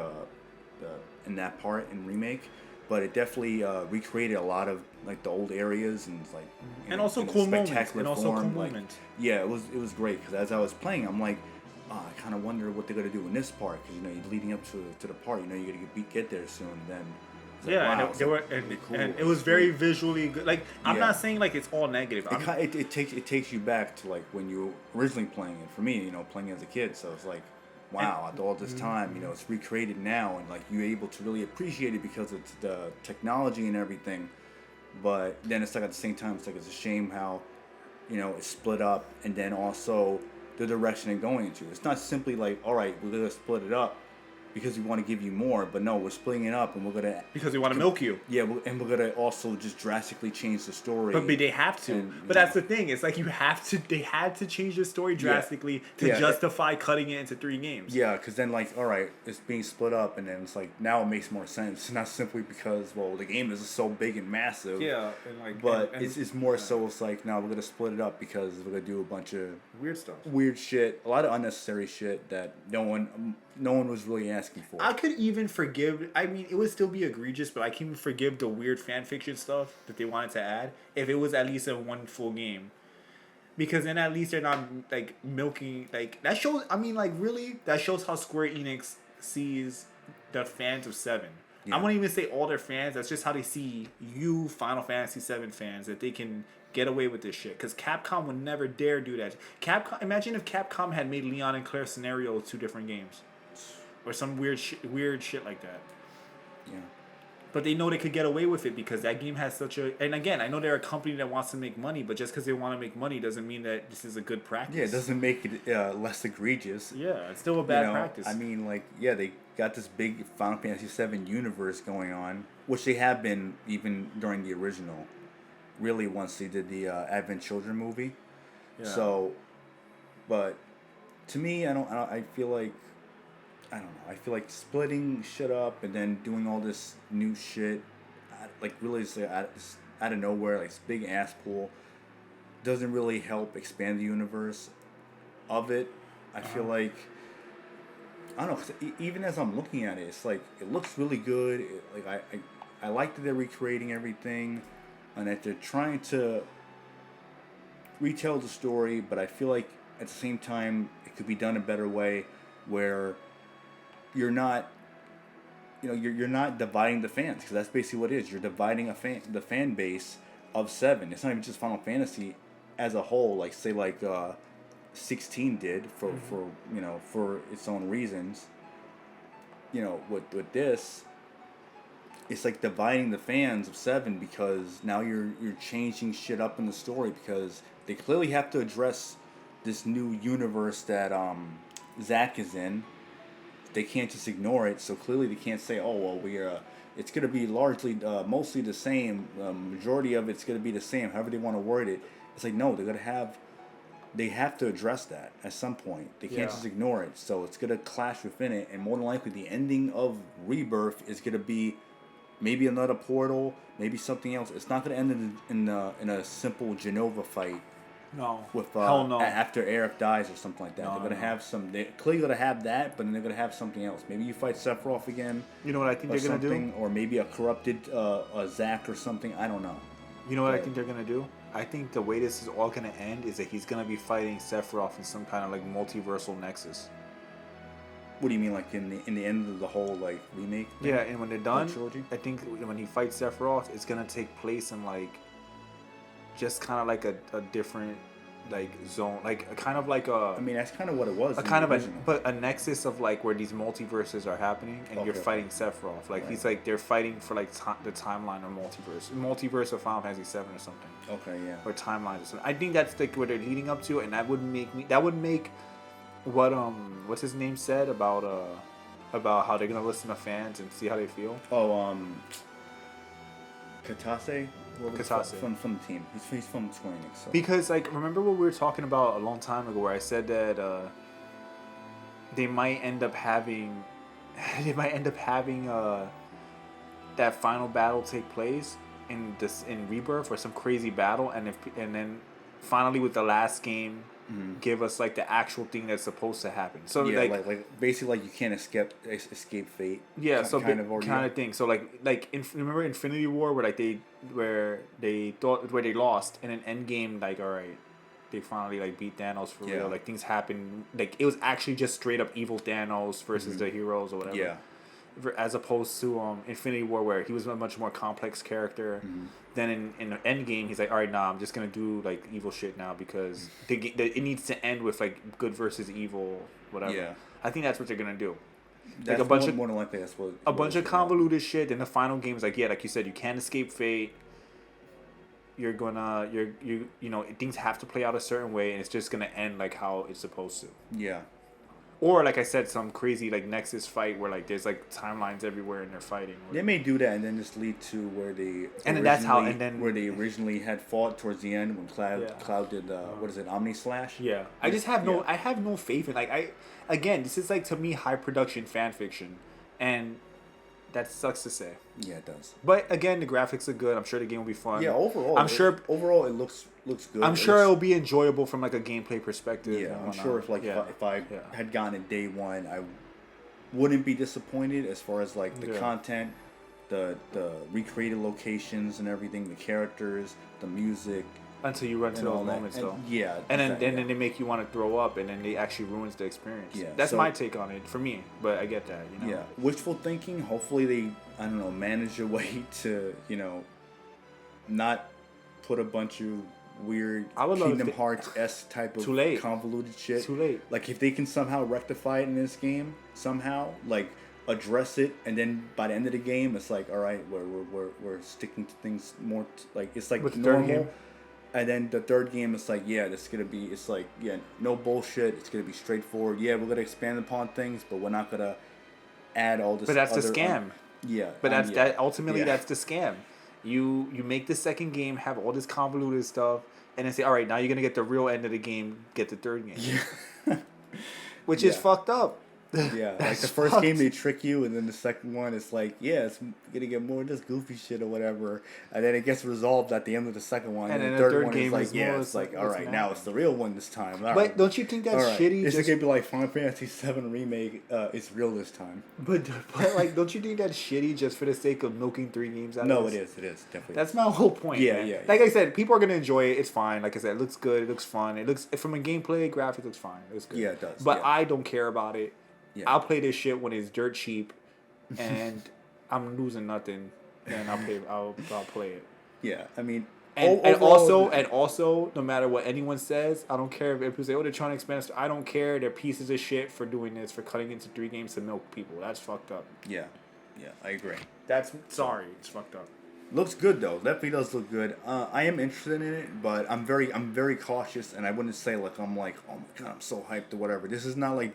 in that part in remake, but it definitely recreated a lot of like the old areas and like and also in a cool moments. spectacular And also form. cool Like, moments. yeah, it was great, because as I was playing, I'm like, I kind of wonder what they're gonna do in this part, because you're leading up to the part, you're gonna get there soon. And then It's like, Yeah, wow, and it's they like were, really cool, and it it's was very great. visually good. Like, I'm Yeah. not saying like it's all negative. It takes you back to like when you were originally playing it. For me, playing as a kid, so it's like, wow, after all this time, it's recreated now, and like you're able to really appreciate it because it's the technology and everything. But then it's like at the same time, it's like it's a shame how, it's split up, and then also the direction it's going into. It's not simply like, all right, we're gonna split it up because we want to give you more, but no, we're splitting it up, and we're gonna because we want to milk you. yeah, and we're gonna also just drastically change the story. But they have to. And, But that's the thing. It's like you have to. They had to change the story drastically to Yeah. justify cutting it into 3 games. Yeah, because then like, all right, it's being split up, and then it's like now it makes more sense. Not simply because the game is so big and massive. Yeah, and like, But and it's more so it's like now we're gonna split it up because we're gonna do a bunch of weird stuff. weird shit, a lot of unnecessary shit that no one was really asking for. I could even forgive. I mean, it would still be egregious, but I can even forgive the weird fan fiction stuff that they wanted to add if it was at least in one full game, because then at least they're not like milking. Like that shows. I mean, like really, that shows how Square Enix sees the fans of 7. Yeah. I won't even say all their fans. That's just how they see you, Final Fantasy VII fans, that they can get away with this shit. Because Capcom would never dare do that. Imagine if Capcom had made Leon and Claire Scenario 2 different games, or some weird shit like that. Yeah. But they know they could get away with it because that game has such a... And again, I know they're a company that wants to make money, but just because they want to make money doesn't mean that this is a good practice. Yeah, it doesn't make it less egregious. Yeah, it's still a bad practice. I mean, like, yeah, they got this big Final Fantasy VII universe going on, which they have been even during the original. Really, once they did the Advent Children movie. Yeah. So, but to me, I feel like, I don't know. I feel like splitting shit up and then doing all this new shit, like really out of nowhere, like this big ass pool, doesn't really help expand the universe of it. I feel like, I don't know, 'cause even as I'm looking at it, it's like, it looks really good. I like that they're recreating everything and that they're trying to retell the story, but I feel like at the same time, it could be done a better way where you're not dividing the fans, because that's basically what it is. You're dividing the fan base of 7. It's not even just Final Fantasy as a whole, like say 16 did for its own reasons. With this, it's like dividing the fans of 7 because now you're changing shit up in the story because they clearly have to address this new universe that Zack is in. They can't just ignore it, so clearly they can't say, oh, well, it's going to be mostly the same, majority of it's going to be the same, however they want to word it. It's like, no, they have to address that at some point. They can't just ignore it, so it's going to clash within it, and more than likely the ending of Rebirth is going to be maybe another portal, maybe something else. It's not going to end in a simple Genova fight. No. With Hell no. After Aerith dies or something like that. No, They're gonna have some. They're clearly gonna have that, but then they're gonna have something else. Maybe you fight Sephiroth again. You know what I think they're gonna do? Or maybe a corrupted Zack or something. I don't know. You know what I think they're gonna do? I think the way this is all gonna end is that he's gonna be fighting Sephiroth in some kind of like multiversal nexus. What do you mean, like in the end of the whole like remake? Yeah, and when they're done, trilogy? I think when he fights Sephiroth, it's gonna take place in like just kind of like a different like zone, like a kind of like a. I mean, that's kind of what it was. A kind of a nexus of like where these multiverses are happening, and you're fighting Sephiroth. Like he's like they're fighting for like the timeline or multiverse of Final Fantasy VII or something. Okay, yeah. Or timelines or something. I think that's like what they're leading up to, and that would make what what's his name said about how they're gonna listen to fans and see how they feel. Oh, Katase. Katase. From the team. He's from Square Enix. So. Because like remember what we were talking about a long time ago, where I said that they might end up having that final battle take place in Rebirth or some crazy battle, and then finally with the last game give us like the actual thing that's supposed to happen. So yeah, like basically like you can't escape fate. Yeah, so kind of thing. So remember Infinity War where they lost, and in Endgame like all right, they finally like beat Thanos for real. Like things happened. Like it was actually just straight up evil Thanos versus the heroes or whatever. Yeah. as opposed to Infinity War, where he was a much more complex character. Then in the Endgame, he's like, all right, nah, I'm just gonna do like evil shit now because it needs to end with like good versus evil, whatever. Yeah. I think that's what they're gonna do. That's like a bunch more than likely that's what. a bunch of convoluted shit. Then the final game is like, yeah, like you said, you can't escape fate. You're gonna you know things have to play out a certain way, and it's just gonna end like how it's supposed to. Yeah. Or like I said, some crazy like Nexus fight where like there's like timelines everywhere and they're fighting. They may do that and then just lead to where they And then that's how- and then- where they originally had fought towards the end when Cloud did what is it, Omni Slash? Yeah, I just have I have no faith in again, this is like to me high production fan fiction, and that sucks to say. Yeah, it does. But again, the graphics are good. I'm sure the game will be fun. Yeah, overall, overall it looks good. I'm sure it'll be enjoyable from like a gameplay perspective. Yeah, I'm sure if I had gotten it day one, I wouldn't be disappointed as far as like the content, the recreated locations and everything, the characters, the music. Until you run to those moments, though. Yeah. And then they make you want to throw up, and then they actually ruins the experience. Yeah. That's my take on it for me, but I get that. You know? Yeah. Wishful thinking. Hopefully they, I don't know, manage a way to, not put a bunch of weird Kingdom Hearts-esque type of convoluted shit. Too late. Like if they can somehow rectify it in this game, like address it, and then by the end of the game, it's like, all right, we're sticking to things more like it's like normal. And then the third game, it's like, it's like, no bullshit. It's gonna be straightforward. Yeah, we're gonna expand upon things, but we're not gonna add all this. But that's the scam. But that ultimately that's the scam. You make the second game, have all this convoluted stuff, and then say, all right, now you're gonna get the real end of the game, get the third game. Which is fucked up. Yeah, like the first game they trick you, and then the second one it's like, it's gonna get more of this goofy shit or whatever, and then it gets resolved at the end of the second one, and then the third one game is like, it's like, all right, now it's the real one this time. But don't you think that's shitty? It's gonna be like Final Fantasy VII Remake. It's real this time. But like, don't you think that's shitty just for the sake of milking 3 games out of this? It is definitely. That's my whole point. Yeah. Like I said, people are gonna enjoy it. It's fine. Like I said, it looks good. It looks fun. It looks from a gameplay, graphics looks fine. It looks good. Yeah, it does. But I don't care about it. Yeah. I'll play this shit when it's dirt cheap, and I'm losing nothing, and I'll play it. Yeah, I mean, and also, no matter what anyone says, I don't care if people say, they're trying to expand. I don't care. They're pieces of shit for doing this, for cutting into 3 games to milk people. That's fucked up. Yeah, I agree. It's fucked up. Looks good though. Definitely does look good. I am interested in it, but I'm very cautious, and I wouldn't say like I'm like, oh my god, I'm so hyped or whatever. This is not like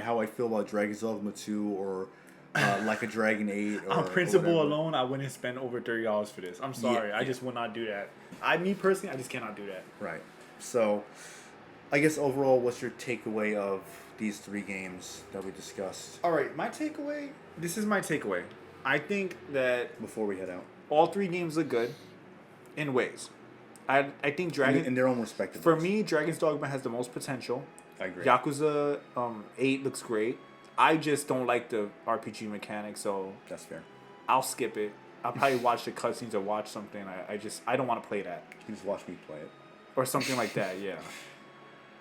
how I feel about Dragon's Dogma 2 or like a Dragon 8. Or, on principle alone, I wouldn't spend over $30 for this. I'm sorry, I just would not do that. Me personally, I just cannot do that. Right. So, I guess overall, what's your takeaway of these 3 games that we discussed? All right, my takeaway. This is my takeaway. I think that before we head out, all 3 games look good in ways. I think Dragon in their own respective for ways. me, Dragon's Dogma has the most potential. I agree. Yakuza 8 looks great. I just don't like the RPG mechanics, so that's fair. I'll skip it. I'll probably watch the cutscenes or watch something. I don't want to play that. You just watch me play it. Or something like that, yeah.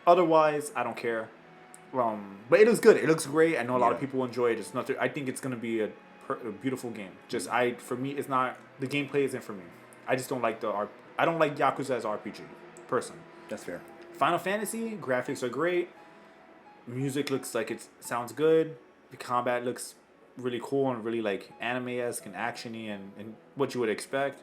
Otherwise, I don't care. But it looks good. It looks great. I know a lot of people enjoy it. It's nothing. I think it's gonna be a beautiful game. For me, it's not, the gameplay isn't for me. I just don't like I don't like Yakuza as RPG personally. That's fair. Final Fantasy graphics are great. Music looks like it sounds good. The combat looks really cool and really like anime-esque and actiony and what you would expect.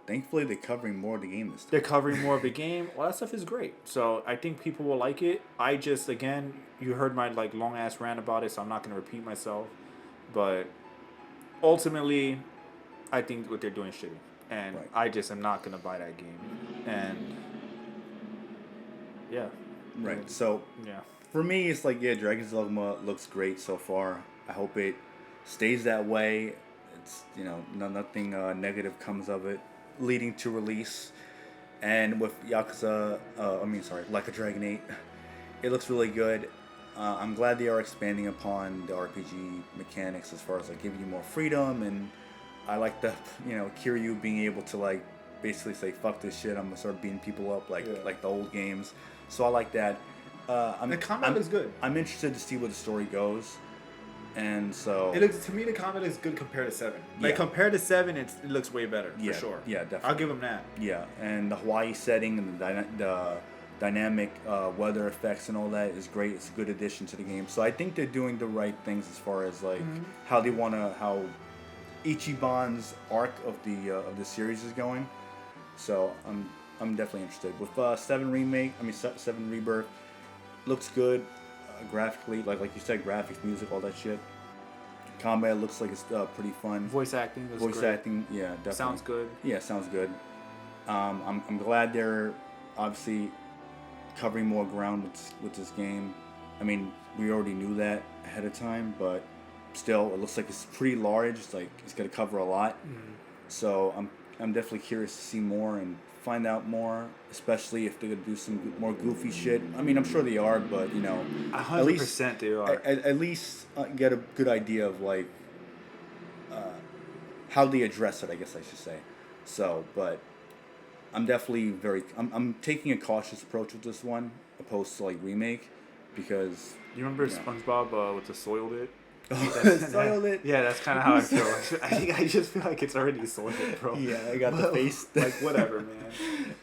Thankfully, they're covering more of the game this time. They're covering more of the game. All that stuff is great. So I think people will like it. I just, again, you heard my like long ass rant about it, so I'm not gonna repeat myself. But ultimately, I think what they're doing is shitty, and I just am not gonna buy that game. And yeah, right. So for me, it's like Dragon's Dogma looks great so far. I hope it stays that way. It's nothing negative comes of it leading to release. And with Yakuza, Like a Dragon 8, it looks really good. I'm glad they are expanding upon the RPG mechanics as far as like giving you more freedom, and I like the Kiryu being able to like basically say fuck this shit, I'm gonna start beating people up like the old games. So I like that. The combat is good. I'm interested to see where the story goes, and so To me, the combat is good compared to 7. Like, Yeah. compared to 7, it looks way better, Yeah, for sure. yeah, definitely. I'll give them that. Yeah, and the Hawaii setting and the dynamic weather effects and all that is great. It's a good addition to the game. So I think they're doing the right things as far as like how Ichiban's arc of the series is going. So I'm definitely interested with 7 Rebirth. Looks good graphically, like you said, graphics, music, all that shit. Combat looks like it's pretty fun. Voice acting was Voice great. acting, yeah, definitely. Sounds good. Yeah, sounds good. I'm glad they're obviously covering more ground with this game. I mean, we already knew that ahead of time, but still, it looks like it's pretty large. It's like it's gonna cover a lot. So I'm definitely curious to see more and find out more, especially if they're gonna do some more goofy shit. I mean, I'm sure they are, but you know, 100% they are. at least get a good idea of like how they address it, I guess I should say. So, but I'm definitely I'm taking a cautious approach with this one, opposed to like remake, because You remember SpongeBob with the soiled it? soiled it. Yeah, that's kind of how I feel. I just feel like it's already soiled, bro. Yeah, I got the face. Like, whatever, man.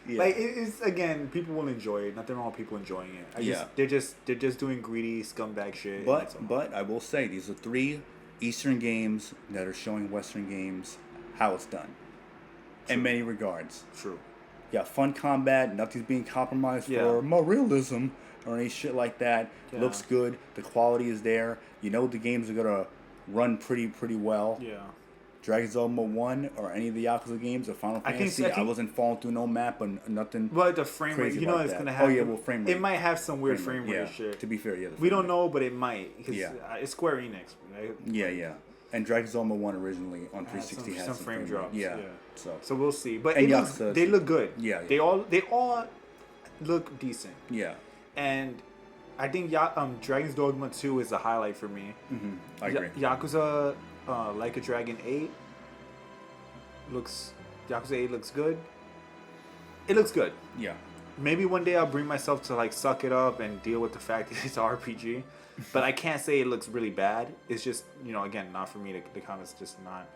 Yeah. Like, it's, again, people will enjoy it. Nothing wrong with people enjoying it. They're just doing greedy scumbag shit. But I will say these are 3 Eastern games that are showing Western games how it's done, in many regards. True. You got fun combat. Nothing's being compromised Yeah. for more realism or any shit like that. Yeah. Looks good. The quality is there. You know the games are gonna run pretty well. Yeah. Dragon's Dogma 1 or any of the Yakuza games or Final Fantasy, I wasn't falling through no map or nothing. But the frame rate, crazy you know, like it's that. gonna have. Oh yeah, well frame rate. It might have some weird frame rate yeah. shit. To be fair, yeah. We don't know, but it might because Yeah. it's Square Enix, right? Yeah. And Dragon's Dogma 1 originally on 360 had some frame rate. drops. Yeah. So So we'll see. But And they look good. Yeah. They all look decent. yeah. And I think Dragon's Dogma 2 is a highlight for me. I agree. Yakuza Like a Dragon 8 looks good. It looks good. Yeah. Maybe one day I'll bring myself to like suck it up and deal with the fact that it's an RPG. But I can't say it looks really bad. It's just, you know, again, not for me. The combat's just not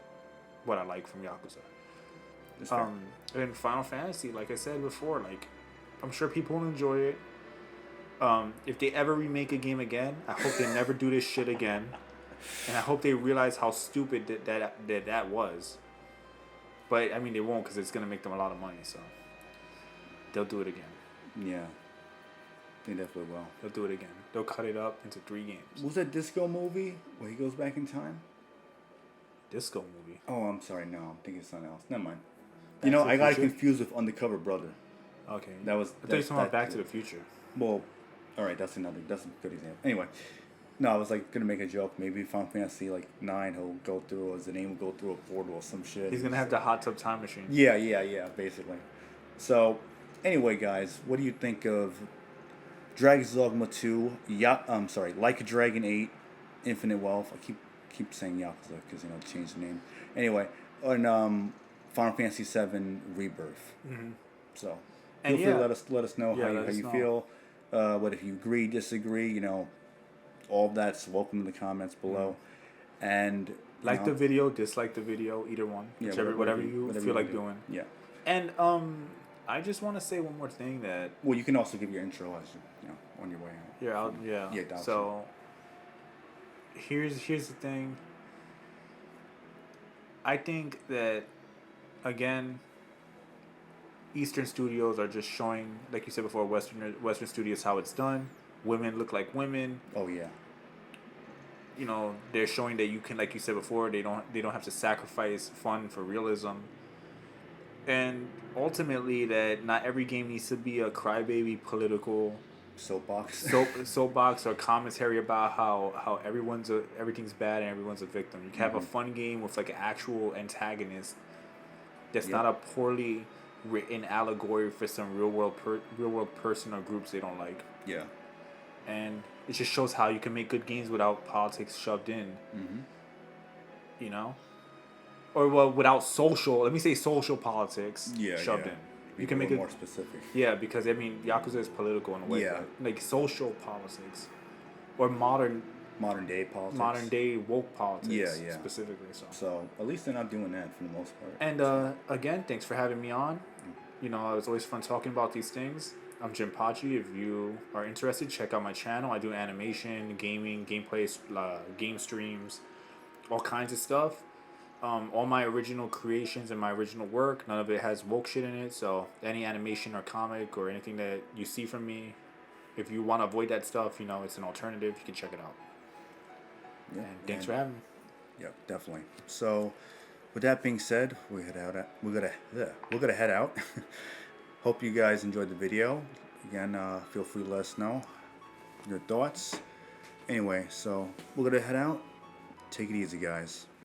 what I like from Yakuza. That's fair. And Final Fantasy, like I said before, like I'm sure people will enjoy it. If they ever remake a game again, I hope they never do this shit again, and I hope they realize how stupid that was. But I mean, they won't because it's gonna make them a lot of money, so they'll do it again. Yeah. They definitely will. They'll do it again. They'll cut it up into 3 games. What was that disco movie where he goes back in time? Disco movie. Oh, I'm sorry. No, I'm thinking of something else. Never mind. Back You know, to the I got it Future? confused with Undercover Brother. Okay. That was. I thought you were talking about Back to the Future. Well, all right. That's a good example. Anyway, no, I was like gonna make a joke. Maybe Final Fantasy like 9, he'll go through, or his name will go through a portal or some shit. He's gonna have the hot tub time machine. Yeah, basically. So, anyway, guys, what do you think of Dragon's Dogma 2? Like a Dragon 8, Infinite Wealth. I keep saying Yakuza because changed the name. Anyway, on Final Fantasy VII Rebirth. So, feel free to let us know how you feel. What if you agree, disagree? All of that's welcome in the comments below. And like the video, dislike the video, either one, whatever you feel like doing. Yeah. And I just want to say one more thing that. Well, you can also give your intro as on your way out. Yeah. So here's the thing. I think that again, Eastern studios are just showing, like you said before, Western studios how it's done. Women look like women. Oh yeah. They're showing that you can, like you said before, they don't have to sacrifice fun for realism. And ultimately, that not every game needs to be a crybaby political soapbox or commentary about how everything's bad and everyone's a victim. You can have a fun game with like an actual antagonist that's not a poorly written allegory for some real world person or groups they don't like. Yeah. And it just shows how you can make good games without politics shoved in. Or without social politics shoved in. Be You can a make little it more specific. Yeah, because I mean, Yakuza is political in a way, Yeah. like social politics, or modern Modern day politics. modern day woke politics. Yeah, yeah. Specifically, so. So at least they're not doing that for the most part. And again, thanks for having me on. You know, it's always fun talking about these things. I'm Jim Pachi. If you are interested, check out my channel. I do animation, gaming, gameplay, game streams, all kinds of stuff. All my original creations and my original work, none of it has woke shit in it. So any animation or comic or anything that you see from me, if you want to avoid that stuff, you know, it's an alternative. You can check it out. Yeah. And thanks for having me. Yeah, definitely. So, with that being said, we're gonna head out. Hope you guys enjoyed the video. Again, feel free to let us know your thoughts. Anyway, so we're gonna head out. Take it easy, guys.